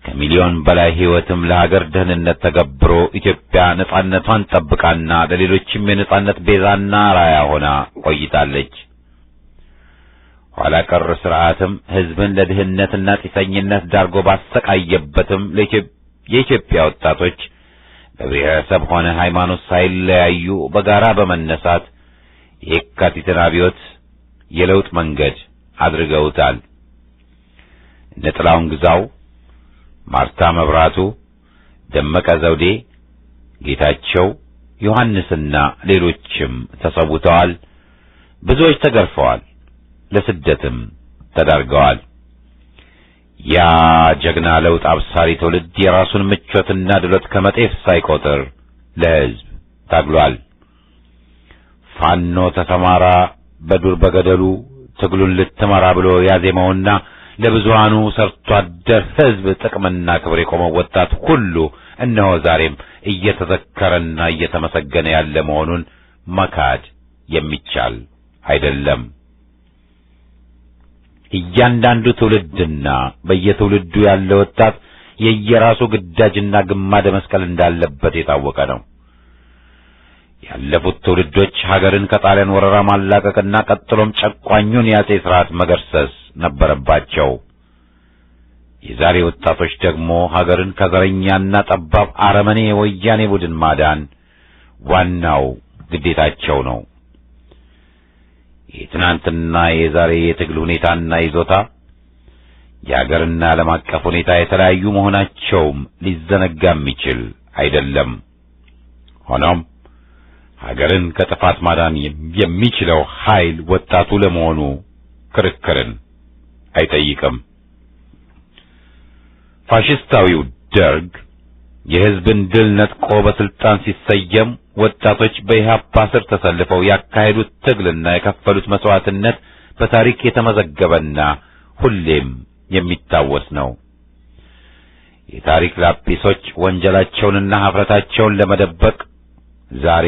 ከሚሊዮን በላይ ሕይወትም ለሀገር ደህንነት ተገብሮ ኢትዮጵያ ነጻነቷን ጠብቃና ለሌሎችም የነጻነት ቤዛና ራያ ሆና ቆይታለች። ኋላ ቀር ሥርዓትም ሕዝብን ለድህነትና ጢሰኝነት ዳርጎ ባሰቃየበትም የኢትዮጵያ ወጣቶች በብሔረሰብ ሆነ ሃይማኖት ሳይለያዩ በጋራ በመነሳት የካቲትን አብዮት የለውጥ መንገድ አድርገውታል። እነ ጥላሁን ግዛው፣ ማርታ መብራቱ፣ ደመቀ ዘውዴ፣ ጌታቸው ዮሐንስና ሌሎችም ተሰውተዋል። ብዙዎች ተገርፈዋል፣ ለስደትም ተዳርገዋል። ያ ጀግና ለውጥ አብሳሪ ትውልድ የራሱን ምቾትና ድሎት ከመጤፍ ሳይቆጥር ለሕዝብ ታግሏል። ፋኖ ተሰማራ በዱር በገደሉ ትግሉን ልትመራ ብሎ ያዜመውና ለብዙሃኑ ሰርቶ አደር ሕዝብ ጥቅምና ክብር የቆመው ወጣት ሁሉ እነሆ ዛሬም እየተዘከረና እየተመሰገነ ያለ መሆኑን መካድ የሚቻል አይደለም። እያንዳንዱ ትውልድና በየትውልዱ ያለ ወጣት የየራሱ ግዳጅና ግማደ መስቀል እንዳለበት የታወቀ ነው። ያለፉት ትውልዶች ሀገርን ከጣሊያን ወረራ ማላቀቅና ቀጥሎም ጨቋኙን የአጼ ሥርዓት መገርሰስ ነበረባቸው። የዛሬ ወጣቶች ደግሞ ሀገርን ከዘረኛና ጠባብ አረመኔ የወያኔ ቡድን ማዳን ዋናው ግዴታቸው ነው። የትናንትና የዛሬ የትግል ሁኔታና ይዞታ የሀገርና ዓለም አቀፍ ሁኔታ የተለያዩ መሆናቸውም ሊዘነጋ የሚችል አይደለም። ሆኖም ሀገርን ከጥፋት ማዳን የሚችለው ኃይል ወጣቱ ለመሆኑ ክርክርን አይጠይቅም። ፋሽስታዊው ደርግ የሕዝብን ድል ነጥቆ በስልጣን ሲሰየም ወጣቶች በኢህአፓ ስር ተሰልፈው ያካሄዱት ትግልና የከፈሉት መስዋዕትነት በታሪክ የተመዘገበና ሁሌም የሚታወስ ነው። የታሪክ ላጲሶች ወንጀላቸውንና ኀፍረታቸውን ለመደበቅ ዛሬ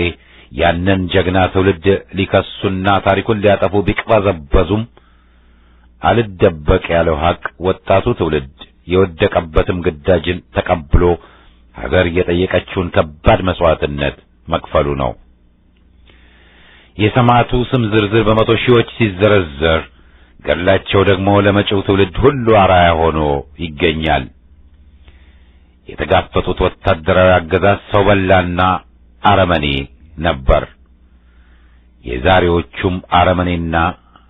ያንን ጀግና ትውልድ ሊከሱና ታሪኩን ሊያጠፉ ቢቅበዘበዙም አልደበቅ ያለው ሐቅ ወጣቱ ትውልድ የወደቀበትም ግዳጅን ተቀብሎ ሀገር የጠየቀችውን ከባድ መስዋዕትነት መክፈሉ ነው። የሰማዕቱ ስም ዝርዝር በመቶ ሺዎች ሲዘረዘር ገድላቸው ደግሞ ለመጪው ትውልድ ሁሉ አርአያ ሆኖ ይገኛል። የተጋፈጡት ወታደራዊ አገዛዝ ሰው በላና አረመኔ ነበር። የዛሬዎቹም አረመኔና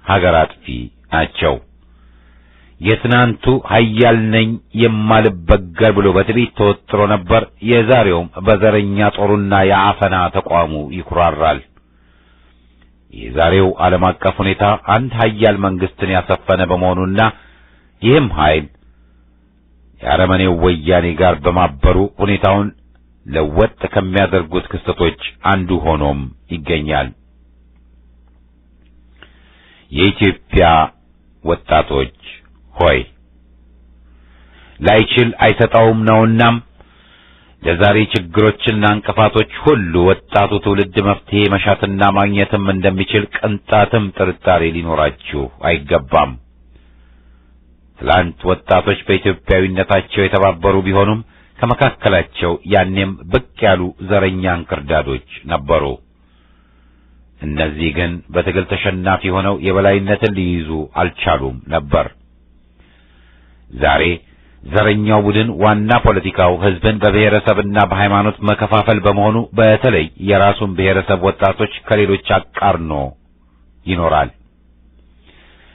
ሀገር አጥፊ ናቸው። የትናንቱ ኃያል ነኝ የማልበገር ብሎ በትዕቢት ተወጥሮ ነበር። የዛሬውም በዘረኛ ጦሩና የአፈና ተቋሙ ይኩራራል። የዛሬው ዓለም አቀፍ ሁኔታ አንድ ኃያል መንግስትን ያሰፈነ በመሆኑና ይህም ኃይል የአረመኔው ወያኔ ጋር በማበሩ ሁኔታውን ለወጥ ከሚያደርጉት ክስተቶች አንዱ ሆኖም ይገኛል። የኢትዮጵያ ወጣቶች ሆይ ላይችል አይሰጣውም ነውናም ለዛሬ ችግሮችና እንቅፋቶች ሁሉ ወጣቱ ትውልድ መፍትሄ መሻትና ማግኘትም እንደሚችል ቅንጣትም ጥርጣሬ ሊኖራችሁ አይገባም። ትላንት ወጣቶች በኢትዮጵያዊነታቸው የተባበሩ ቢሆኑም ከመካከላቸው ያኔም ብቅ ያሉ ዘረኛ እንክርዳዶች ነበሩ። እነዚህ ግን በትግል ተሸናፊ ሆነው የበላይነትን ሊይዙ አልቻሉም ነበር። ዛሬ ዘረኛው ቡድን ዋና ፖለቲካው ሕዝብን በብሔረሰብና በሃይማኖት መከፋፈል በመሆኑ በተለይ የራሱን ብሔረሰብ ወጣቶች ከሌሎች አቃርኖ ይኖራል።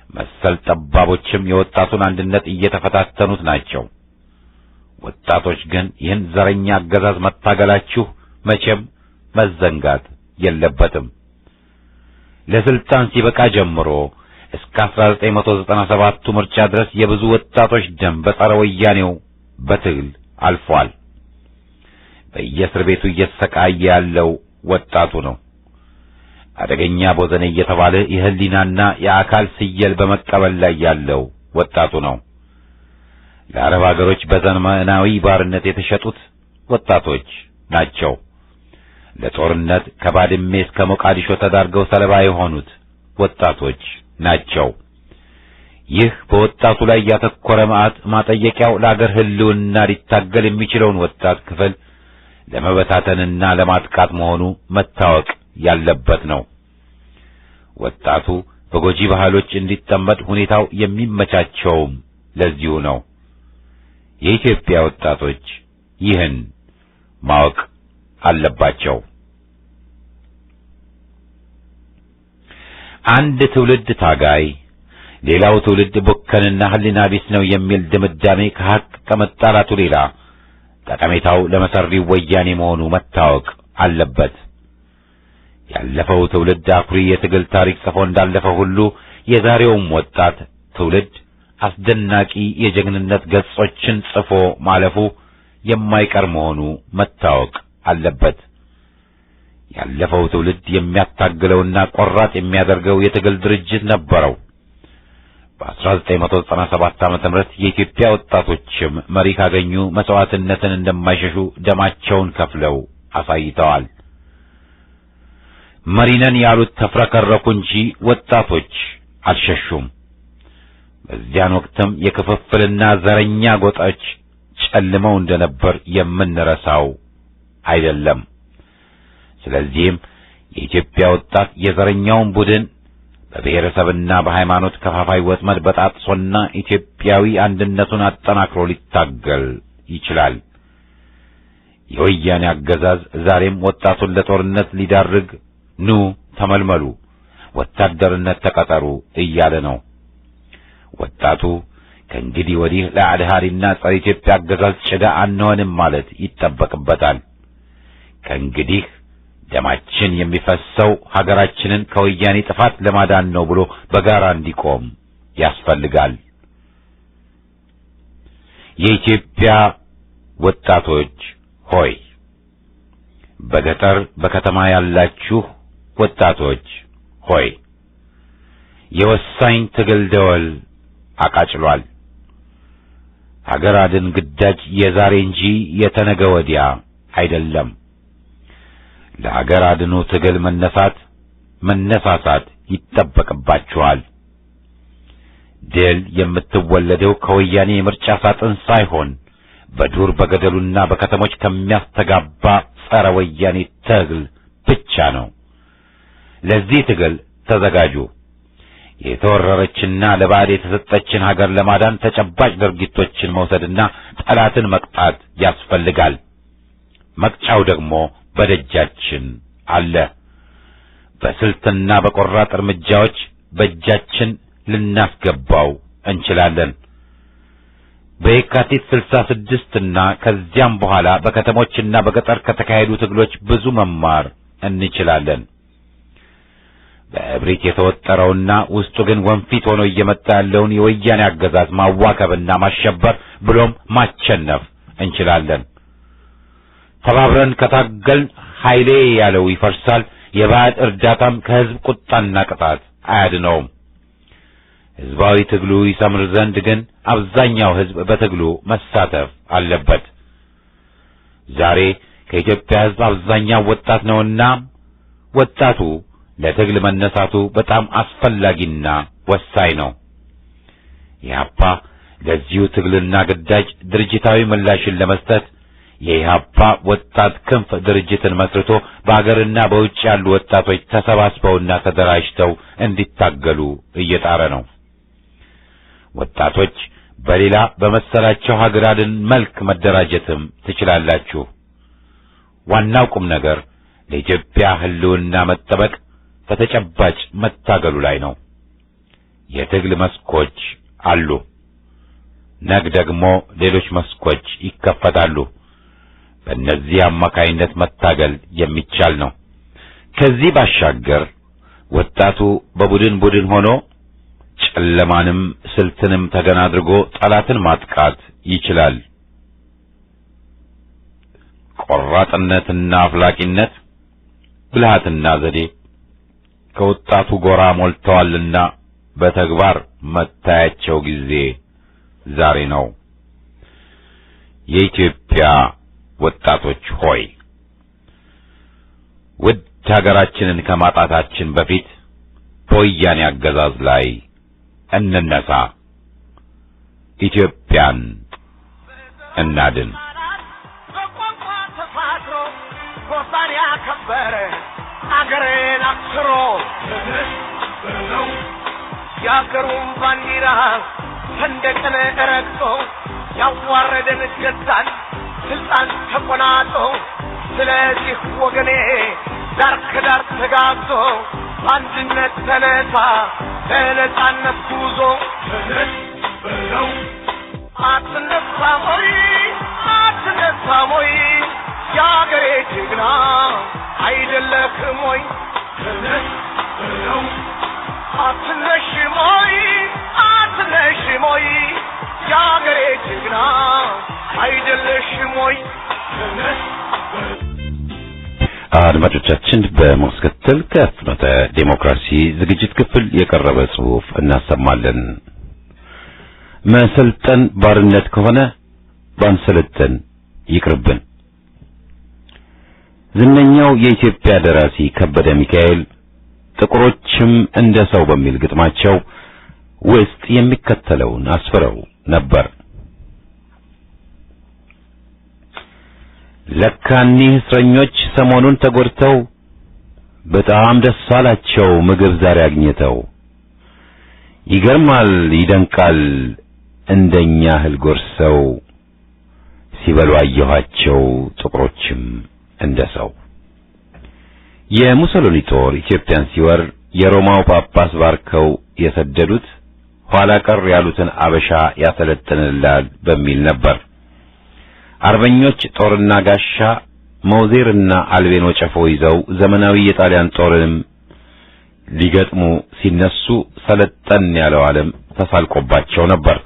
መሰል ጠባቦችም የወጣቱን አንድነት እየተፈታተኑት ናቸው። ወጣቶች ግን ይህን ዘረኛ አገዛዝ መታገላችሁ መቼም መዘንጋት የለበትም። ለስልጣን ሲበቃ ጀምሮ እስከ 1997ቱ ምርጫ ድረስ የብዙ ወጣቶች ደም በጸረ ወያኔው በትግል አልፏል። በየእስር ቤቱ እየተሰቃየ ያለው ወጣቱ ነው። አደገኛ ቦዘኔ እየተባለ የህሊናና የአካል ስየል በመቀበል ላይ ያለው ወጣቱ ነው። ለአረብ ሀገሮች በዘመናዊ ባርነት የተሸጡት ወጣቶች ናቸው። ለጦርነት ከባድሜ እስከ ሞቃዲሾ ተዳርገው ሰለባ የሆኑት ወጣቶች ናቸው። ይህ በወጣቱ ላይ ያተኮረ መዓት ማጠየቂያው ለአገር ህልውና ሊታገል የሚችለውን ወጣት ክፍል ለመበታተንና ለማጥቃት መሆኑ መታወቅ ያለበት ነው። ወጣቱ በጎጂ ባህሎች እንዲጠመድ ሁኔታው የሚመቻቸውም ለዚሁ ነው። የኢትዮጵያ ወጣቶች ይህን ማወቅ አለባቸው። አንድ ትውልድ ታጋይ ሌላው ትውልድ ቡከንና ህሊና ቢስ ነው የሚል ድምዳሜ ከሐቅ ከመጣላቱ ሌላ ጠቀሜታው ለመሰሪው ወያኔ መሆኑ መታወቅ አለበት። ያለፈው ትውልድ አኩሪ የትግል ታሪክ ጽፎ እንዳለፈው ሁሉ የዛሬውም ወጣት ትውልድ አስደናቂ የጀግንነት ገጾችን ጽፎ ማለፉ የማይቀር መሆኑ መታወቅ አለበት። ያለፈው ትውልድ የሚያታግለውና ቆራጥ የሚያደርገው የትግል ድርጅት ነበረው። በ1997 ዓ.ም የኢትዮጵያ ወጣቶችም መሪ ካገኙ መስዋዕትነትን እንደማይሸሹ ደማቸውን ከፍለው አሳይተዋል። መሪነን ያሉት ተፍረከረኩ እንጂ ወጣቶች አልሸሹም። በዚያን ወቅትም የክፍፍልና ዘረኛ ጎጣዎች ጨልመው እንደነበር የምንረሳው አይደለም። ስለዚህም የኢትዮጵያ ወጣት የዘረኛውን ቡድን በብሔረሰብና በሃይማኖት ከፋፋይ ወጥመድ በጣጥሶና ኢትዮጵያዊ አንድነቱን አጠናክሮ ሊታገል ይችላል። የወያኔ አገዛዝ ዛሬም ወጣቱን ለጦርነት ሊዳርግ ኑ ተመልመሉ፣ ወታደርነት ተቀጠሩ እያለ ነው። ወጣቱ ከእንግዲህ ወዲህ ለአድሃሪና ጸረ ኢትዮጵያ አገዛዝ ጭዳ አንሆንም ማለት ይጠበቅበታል። ከእንግዲህ ደማችን የሚፈሰው ሀገራችንን ከወያኔ ጥፋት ለማዳን ነው ብሎ በጋራ እንዲቆም ያስፈልጋል። የኢትዮጵያ ወጣቶች ሆይ፣ በገጠር በከተማ ያላችሁ ወጣቶች ሆይ፣ የወሳኝ ትግል ደወል አቃጭሏል። ሀገር አድን ግዳጅ የዛሬ እንጂ የተነገ ወዲያ አይደለም። ለሀገር አድኑ ትግል መነሳሳት ይጠበቅባችኋል። ድል የምትወለደው ከወያኔ የምርጫ ሳጥን ሳይሆን በዱር በገደሉና በከተሞች ከሚያስተጋባ ጸረ ወያኔ ትግል ብቻ ነው። ለዚህ ትግል ተዘጋጁ። የተወረረችና ለባዕድ የተሰጠችን ሀገር ለማዳን ተጨባጭ ድርጊቶችን መውሰድና ጠላትን መቅጣት ያስፈልጋል። መቅጫው ደግሞ በደጃችን አለ። በስልትና በቆራጥ እርምጃዎች በእጃችን ልናስገባው እንችላለን። በየካቲት 66 እና ከዚያም በኋላ በከተሞችና በገጠር ከተካሄዱ ትግሎች ብዙ መማር እንችላለን። በእብሪት የተወጠረውና ውስጡ ግን ወንፊት ሆኖ እየመጣ ያለውን የወያኔ አገዛዝ ማዋከብና ማሸበር ብሎም ማቸነፍ እንችላለን። ተባብረን ከታገልን ኃይሌ ያለው ይፈርሳል። የባዕድ እርዳታም ከሕዝብ ቁጣና ቅጣት አያድነውም። ሕዝባዊ ትግሉ ይሰምር ዘንድ ግን አብዛኛው ሕዝብ በትግሉ መሳተፍ አለበት። ዛሬ ከኢትዮጵያ ሕዝብ አብዛኛው ወጣት ነውና ወጣቱ ለትግል መነሳቱ በጣም አስፈላጊና ወሳኝ ነው። ኢህአፓ ለዚሁ ትግልና ግዳጅ ድርጅታዊ ምላሽን ለመስጠት የኢህአፓ ወጣት ክንፍ ድርጅትን መስርቶ በአገርና በውጭ ያሉ ወጣቶች ተሰባስበውና ተደራጅተው እንዲታገሉ እየጣረ ነው። ወጣቶች በሌላ በመሰላቸው ሀገር አድን መልክ መደራጀትም ትችላላችሁ። ዋናው ቁም ነገር ለኢትዮጵያ ሕልውና መጠበቅ በተጨባጭ መታገሉ ላይ ነው። የትግል መስኮች አሉ። ነገ ደግሞ ሌሎች መስኮች ይከፈታሉ። በእነዚህ አማካይነት መታገል የሚቻል ነው። ከዚህ ባሻገር ወጣቱ በቡድን ሆኖ ጨለማንም ስልትንም ተገን አድርጎ ጠላትን ማጥቃት ይችላል። ቆራጥነትና አፍላቂነት፣ ብልሃትና ዘዴ ከወጣቱ ጎራ ሞልተዋልና በተግባር መታያቸው ጊዜ ዛሬ ነው። የኢትዮጵያ ወጣቶች ሆይ፣ ውድ ሀገራችንን ከማጣታችን በፊት በወያኔ አገዛዝ ላይ እንነሳ። ኢትዮጵያን እናድን። በቋንቋ ተፋቅሮ ጎሳን ያከበረ አገርን አክስሮ የአገሩን ባንዲራ ሰንደቅን ረግጦ ያዋረደን ገዛን ስልጣን ተቆናጦ ስለዚህ ወገኔ ዳር ከዳር ተጋብቶ አንድነት ተነሳ ለነጻነት ጉዞ ተነስ በለው አትነሳም ሆይ የአገሬ ጀግና አይደለህም ሆይ ተነስ በለው አትነሽም ሆይ የአገሬ ጀግና አይደለሽም ሆይ ተነስ አድማጮቻችን በማስከተል ከፍኖተ ዲሞክራሲ ዝግጅት ክፍል የቀረበ ጽሑፍ እናሰማለን። መሰልጠን ባርነት ከሆነ ባንሰለጠን ይቅርብን። ዝነኛው የኢትዮጵያ ደራሲ ከበደ ሚካኤል ጥቁሮችም እንደ ሰው በሚል ግጥማቸው ውስጥ የሚከተለውን አስፍረው ነበር። ለካኒህ እስረኞች ሰሞኑን ተጎድተው በጣም ደስ አላቸው ምግብ ዛሬ አግኝተው። ይገርማል ይደንቃል እንደኛ እህል ጎርሰው ሲበሉ አየኋቸው ጥቁሮችም እንደ ሰው። የሙሶሎኒ ጦር ኢትዮጵያን ሲወር የሮማው ጳጳስ ባርከው የሰደዱት ኋላ ቀር ያሉትን አበሻ ያሰለጥንላል በሚል ነበር። አርበኞች ጦርና ጋሻ መውዜርና አልቤን ወጨፎ ይዘው ዘመናዊ የጣሊያን ጦርንም ሊገጥሙ ሲነሱ ሰለጠን ያለው ዓለም ተሳልቆባቸው ነበር።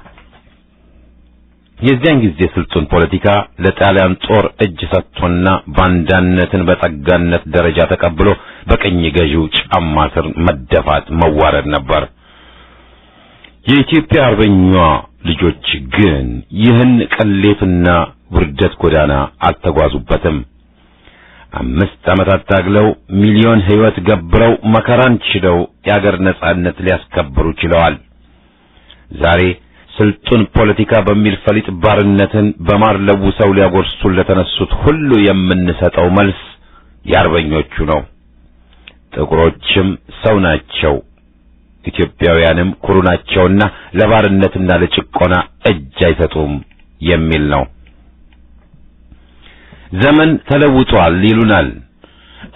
የዚያን ጊዜ ስልጡን ፖለቲካ ለጣሊያን ጦር እጅ ሰጥቶና ባንዳነትን በጸጋነት ደረጃ ተቀብሎ በቀኝ ገዢው ጫማ ስር መደፋት መዋረድ ነበር። የኢትዮጵያ አርበኛ ልጆች ግን ይህን ቅሌትና ውርደት ጎዳና አልተጓዙበትም። 5 ዓመታት ታግለው ሚሊዮን ሕይወት ገብረው መከራን ችለው የአገር ነጻነት ሊያስከብሩ ችለዋል። ዛሬ ስልጡን ፖለቲካ በሚል ፈሊጥ ባርነትን በማር ለውሰው ሊያጎርሱን ለተነሱት ሁሉ የምንሰጠው መልስ የአርበኞቹ ነው። ጥቁሮችም ሰው ናቸው፣ ኢትዮጵያውያንም ኩሩ ናቸውና ለባርነትና ለጭቆና እጅ አይሰጡም የሚል ነው። ዘመን ተለውጧል ይሉናል።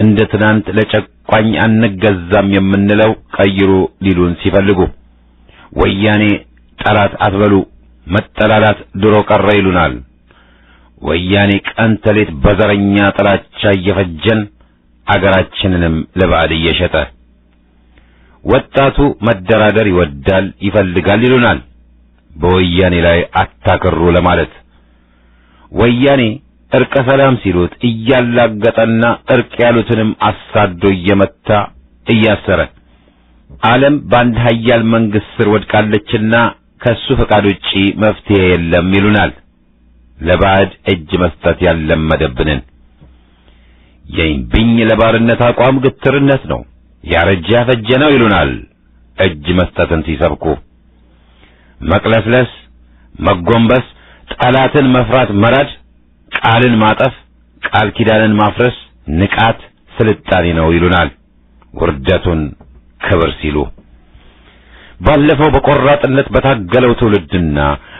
እንደ ትናንት ለጨቋኝ አንገዛም የምንለው ቀይሩ ሊሉን ሲፈልጉ ወያኔ ጠላት አትበሉ መጠላላት ድሮ ቀረ ይሉናል። ወያኔ ቀን ተሌት በዘረኛ ጥላቻ እየፈጀን አገራችንንም ለባዕድ እየሸጠ ወጣቱ መደራደር ይወዳል ይፈልጋል ይሉናል። በወያኔ ላይ አታከሩ ለማለት ወያኔ እርቀ ሰላም ሲሉት እያላገጠና እርቅ ያሉትንም አሳዶ እየመታ እያሰረ ዓለም በአንድ ኃያል መንግስት ስር ወድቃለችና ከሱ ፈቃድ ውጪ መፍትሄ የለም ይሉናል። ለባዕድ እጅ መስጠት ያለመደብንን የእምቢኝ ለባርነት አቋም ግትርነት ነው፣ ያረጀ ያፈጀ ነው ይሉናል። እጅ መስጠትን ሲሰብኩ መቅለስለስ፣ መጎንበስ፣ ጠላትን መፍራት፣ መራድ፣ ቃልን ማጠፍ፣ ቃል ኪዳንን ማፍረስ ንቃት ስልጣኔ ነው ይሉናል። ውርደቱን ክብር ሲሉ ባለፈው በቆራጥነት በታገለው ትውልድና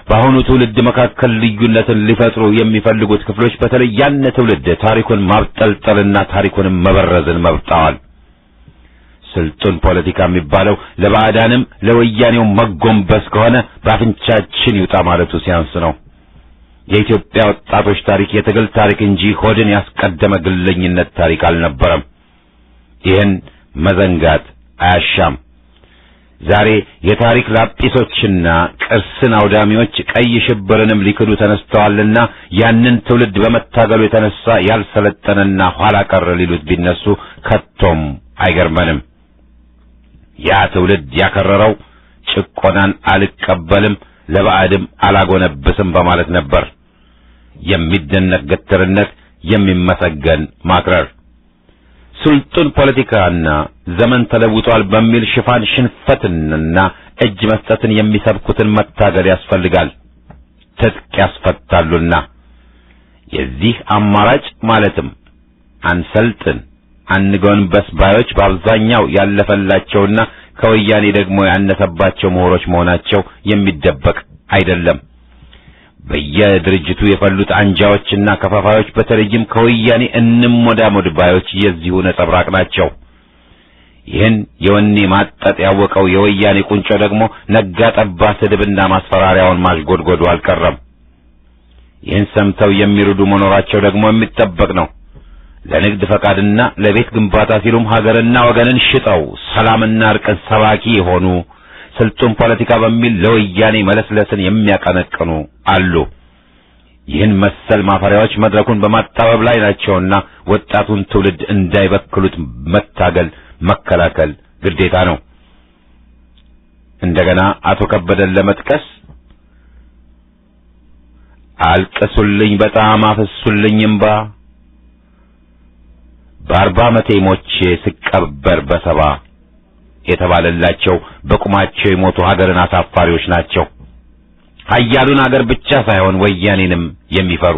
በአሁኑ ትውልድ መካከል ልዩነትን ሊፈጥሩ የሚፈልጉት ክፍሎች በተለይ ያን ትውልድ ታሪኩን ማብጠልጠልና ታሪኩንም መበረዝን መርጠዋል። ስልጡን ፖለቲካ የሚባለው ለባዕዳንም ለወያኔው መጎንበስ ከሆነ በአፍንጫችን ይውጣ ማለቱ ሲያንስ ነው። የኢትዮጵያ ወጣቶች ታሪክ የትግል ታሪክ እንጂ ሆድን ያስቀደመ ግለኝነት ታሪክ አልነበረም። ይህን መዘንጋት አያሻም። ዛሬ የታሪክ ላጲሶችና ቅርስን አውዳሚዎች ቀይ ሽብርንም ሊክዱ ተነስተዋልና ያንን ትውልድ በመታገሉ የተነሳ ያልሰለጠነና ኋላ ቀር ሊሉት ቢነሱ ከቶም አይገርመንም። ያ ትውልድ ያከረረው ጭቆናን አልቀበልም ለባዕድም አላጎነብስም በማለት ነበር። የሚደነቅ ግትርነት፣ የሚመሰገን ማክረር። ስልጡን ፖለቲካና ዘመን ተለውጧል በሚል ሽፋን ሽንፈትንና እጅ መስጠትን የሚሰብኩትን መታገል ያስፈልጋል። ትጥቅ ያስፈታሉና የዚህ አማራጭ ማለትም አንሰልጥን አንጎንበስ ባዮች በአብዛኛው ያለፈላቸውና ከወያኔ ደግሞ ያነሰባቸው ምሁሮች መሆናቸው የሚደበቅ አይደለም። በየድርጅቱ የፈሉት አንጃዎችና ከፋፋዮች በተለይም ከወያኔ እንሞዳሞድ ባዮች የዚሁ ነጸብራቅ ናቸው። ይህን የወኔ ማጠጥ ያወቀው የወያኔ ቁንጮ ደግሞ ነጋ ጠባ ስድብና ማስፈራሪያውን ማሽጎድጎዱ አልቀረም። ይህን ሰምተው የሚርዱ መኖራቸው ደግሞ የሚጠበቅ ነው። ለንግድ ፈቃድና ለቤት ግንባታ ሲሉም ሀገርና ወገንን ሽጠው ሰላምና እርቅን ሰባኪ የሆኑ ስልጡን ፖለቲካ በሚል ለወያኔ መለስለስን የሚያቀነቅኑ አሉ። ይህን መሰል ማፈሪያዎች መድረኩን በማጣበብ ላይ ናቸውና ወጣቱን ትውልድ እንዳይበክሉት መታገል መከላከል ግዴታ ነው። እንደገና አቶ ከበደን ለመጥቀስ አልቅሱልኝ በጣም አፍሱልኝ እምባ በ40 ዓመቴ ሞቼ ስቀበር በሰባ የተባለላቸው በቁማቸው የሞቱ ሀገርን አሳፋሪዎች ናቸው። ኃያሉን ሀገር ብቻ ሳይሆን ወያኔንም የሚፈሩ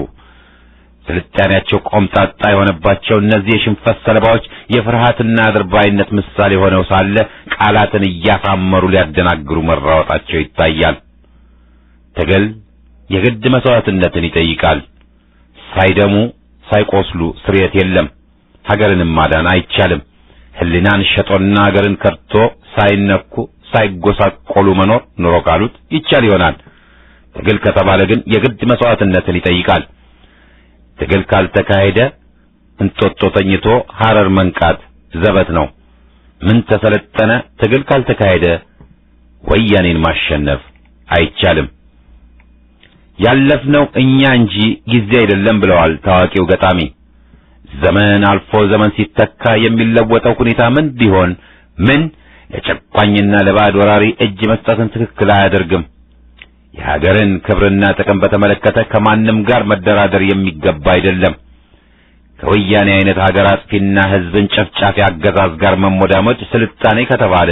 ስልጣኔያቸው ቆምጣጣ የሆነባቸው እነዚህ የሽንፈት ሰለባዎች የፍርሃትና አድርባይነት ምሳሌ ሆነው ሳለ ቃላትን እያሳመሩ ሊያደናግሩ መራወጣቸው ይታያል። ትግል የግድ መስዋዕትነትን ይጠይቃል። ሳይደሙ ሳይቆስሉ ስርየት የለም። ሀገርንም ማዳን አይቻልም። ህሊናን ሸጦና ሀገርን ከርቶ ሳይነኩ ሳይጎሳቆሉ መኖር ኑሮ ካሉት ይቻል ይሆናል። ትግል ከተባለ ግን የግድ መስዋዕትነትን ይጠይቃል። ትግል ካልተካሄደ እንጦጦ ተኝቶ ሐረር መንቃት ዘበት ነው። ምን ተሰለጠነ? ትግል ካልተካሄደ ወያኔን ማሸነፍ አይቻልም። ያለፍነው እኛ እንጂ ጊዜ አይደለም ብለዋል ታዋቂው ገጣሚ። ዘመን አልፎ ዘመን ሲተካ የሚለወጠው ሁኔታ ምን ቢሆን ምን ለጨቋኝና ለባዕድ ወራሪ እጅ መስጠትን ትክክል አያደርግም። የሀገርን ክብርና ጥቅም በተመለከተ ከማንም ጋር መደራደር የሚገባ አይደለም። ከወያኔ አይነት ሀገር አጥፊና ህዝብን ጨፍጫፊ አገዛዝ ጋር መሞዳሞድ ስልጣኔ ከተባለ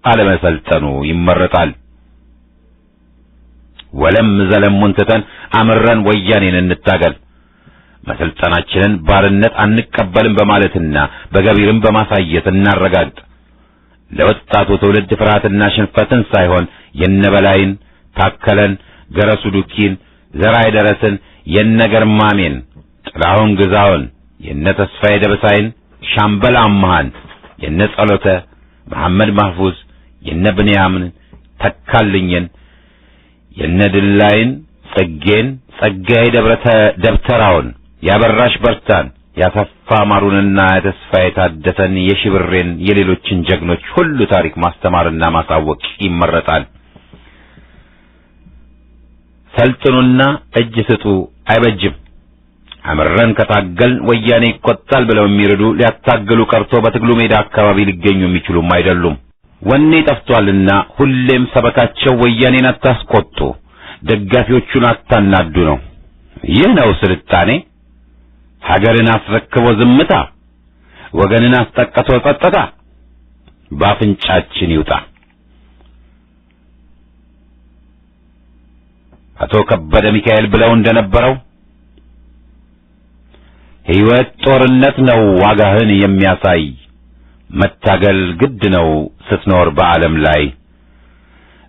አለመሰልጠኑ ይመረጣል። ወለም ዘለሙን ትተን አምረን ወያኔን እንታገል። መሰልጠናችንን ባርነት አንቀበልም በማለትና በገቢርም በማሳየት እናረጋግጥ። ለወጣቱ ትውልድ ፍርሃትና ሽንፈትን ሳይሆን የነበላይን ታከለን፣ ገረሱ ዱኪን፣ ዘራይ ደረስን፣ የነገርማሜን፣ ጥላሁን ግዛውን፣ የነተስፋዬ ደበሳይን፣ ሻምበል አማሃን፣ የነጸሎተ መሐመድ ማህፉዝ፣ የነብንያምን ተካልኝን፣ የነድላይን ጽጌን፣ ጸጋዬ ደብተራውን፣ ያበራሽ በርታን፣ ያሰፋ ማሩንና የተስፋዬ ታደሰን፣ የሽብሬን፣ የሌሎችን ጀግኖች ሁሉ ታሪክ ማስተማርና ማሳወቅ ይመረጣል። ሰልጥኑና እጅ ስጡ አይበጅም። አምረን ከታገልን ወያኔ ይቆጣል ብለው የሚረዱ ሊያታገሉ ቀርቶ በትግሉ ሜዳ አካባቢ ሊገኙ የሚችሉም አይደሉም። ወኔ ጠፍቷልና ሁሌም ሰበካቸው ወያኔን አታስቆጡ፣ ደጋፊዎቹን አታናዱ ነው። ይህ ነው ስልጣኔ። ሀገርን አስረክቦ ዝምታ፣ ወገንን አስጠቅቶ ጸጥታ ባፍንጫችን ይውጣ። አቶ ከበደ ሚካኤል ብለው እንደነበረው ሕይወት ጦርነት ነው ዋጋህን የሚያሳይ፣ መታገል ግድ ነው ስትኖር በዓለም ላይ።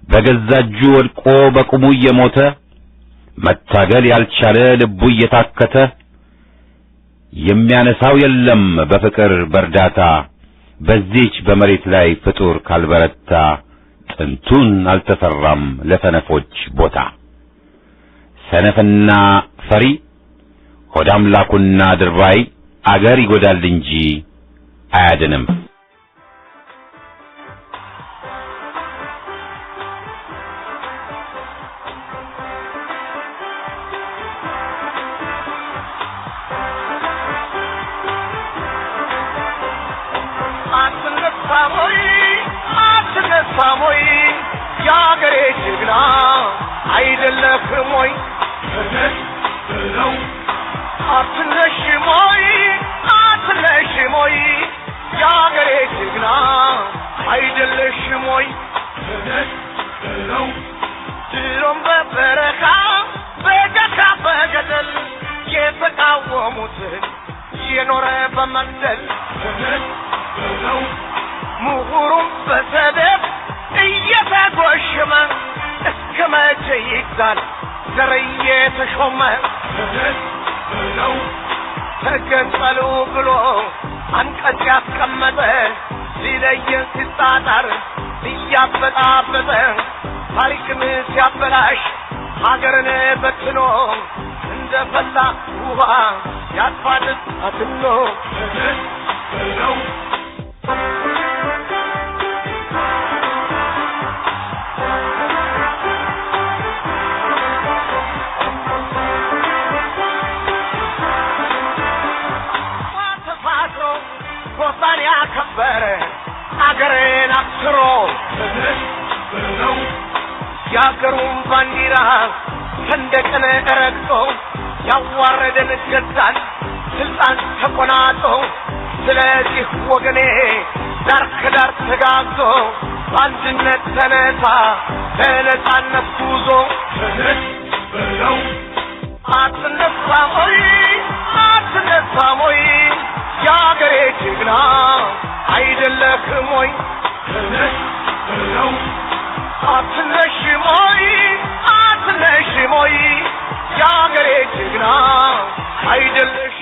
በገዛ እጁ ወድቆ በቁሙ እየሞተ መታገል ያልቻለ ልቡ እየታከተ የሚያነሳው የለም በፍቅር በእርዳታ። በዚች በመሬት ላይ ፍጡር ካልበረታ ጥንቱን አልተሰራም ለሰነፎች ቦታ። ሰነፍና ፈሪ ሆድ አምላኩና ድርባይ አገር ይጎዳል እንጂ አያድንም። አትነሳሞይ ያገሬ ጀግና አይደለህም ወይ? አትነሽሞይ አትነሽሞይ ያገሬ ጀግና አይደለሽም ወይ? ድሮም በበረኻ በገካ በገደል የተቃወሙትን የኖረ በመግደል ምሁሩም በሰደፍ እየተጎሸመ እስከ መቼ ይግዛል ወታደርዬ ተሾመ ነው ተገንጠሉ ብሎ አንቀጽ ያስቀመጠ ሊለየን ሲጣጣር እያበጣበጠ ታሪክን ሲያበላሽ ሀገርን በትኖ እንደፈላ ውሃ ያጥፋል አትኖ ነው ጎሳን ያከበረ አገርን አክብሮ የአገሩን ባንዲራ ሰንደቅን ረግጦ ያዋረደን ገዛን ስልጣን ተቆናጦ ስለዚህ ወገኔ ዳር ከዳር ተጋግዞ በአንድነት ተነሳ ለነጻነት ጉዞ አትነሳም ሆይ አትነሳም ሆይ የአገሬ ጀግና አይደለህም ሆይ አትነሽም ሆይ አትነሽም ሆይ የአገሬ ጀግና አይደለሽ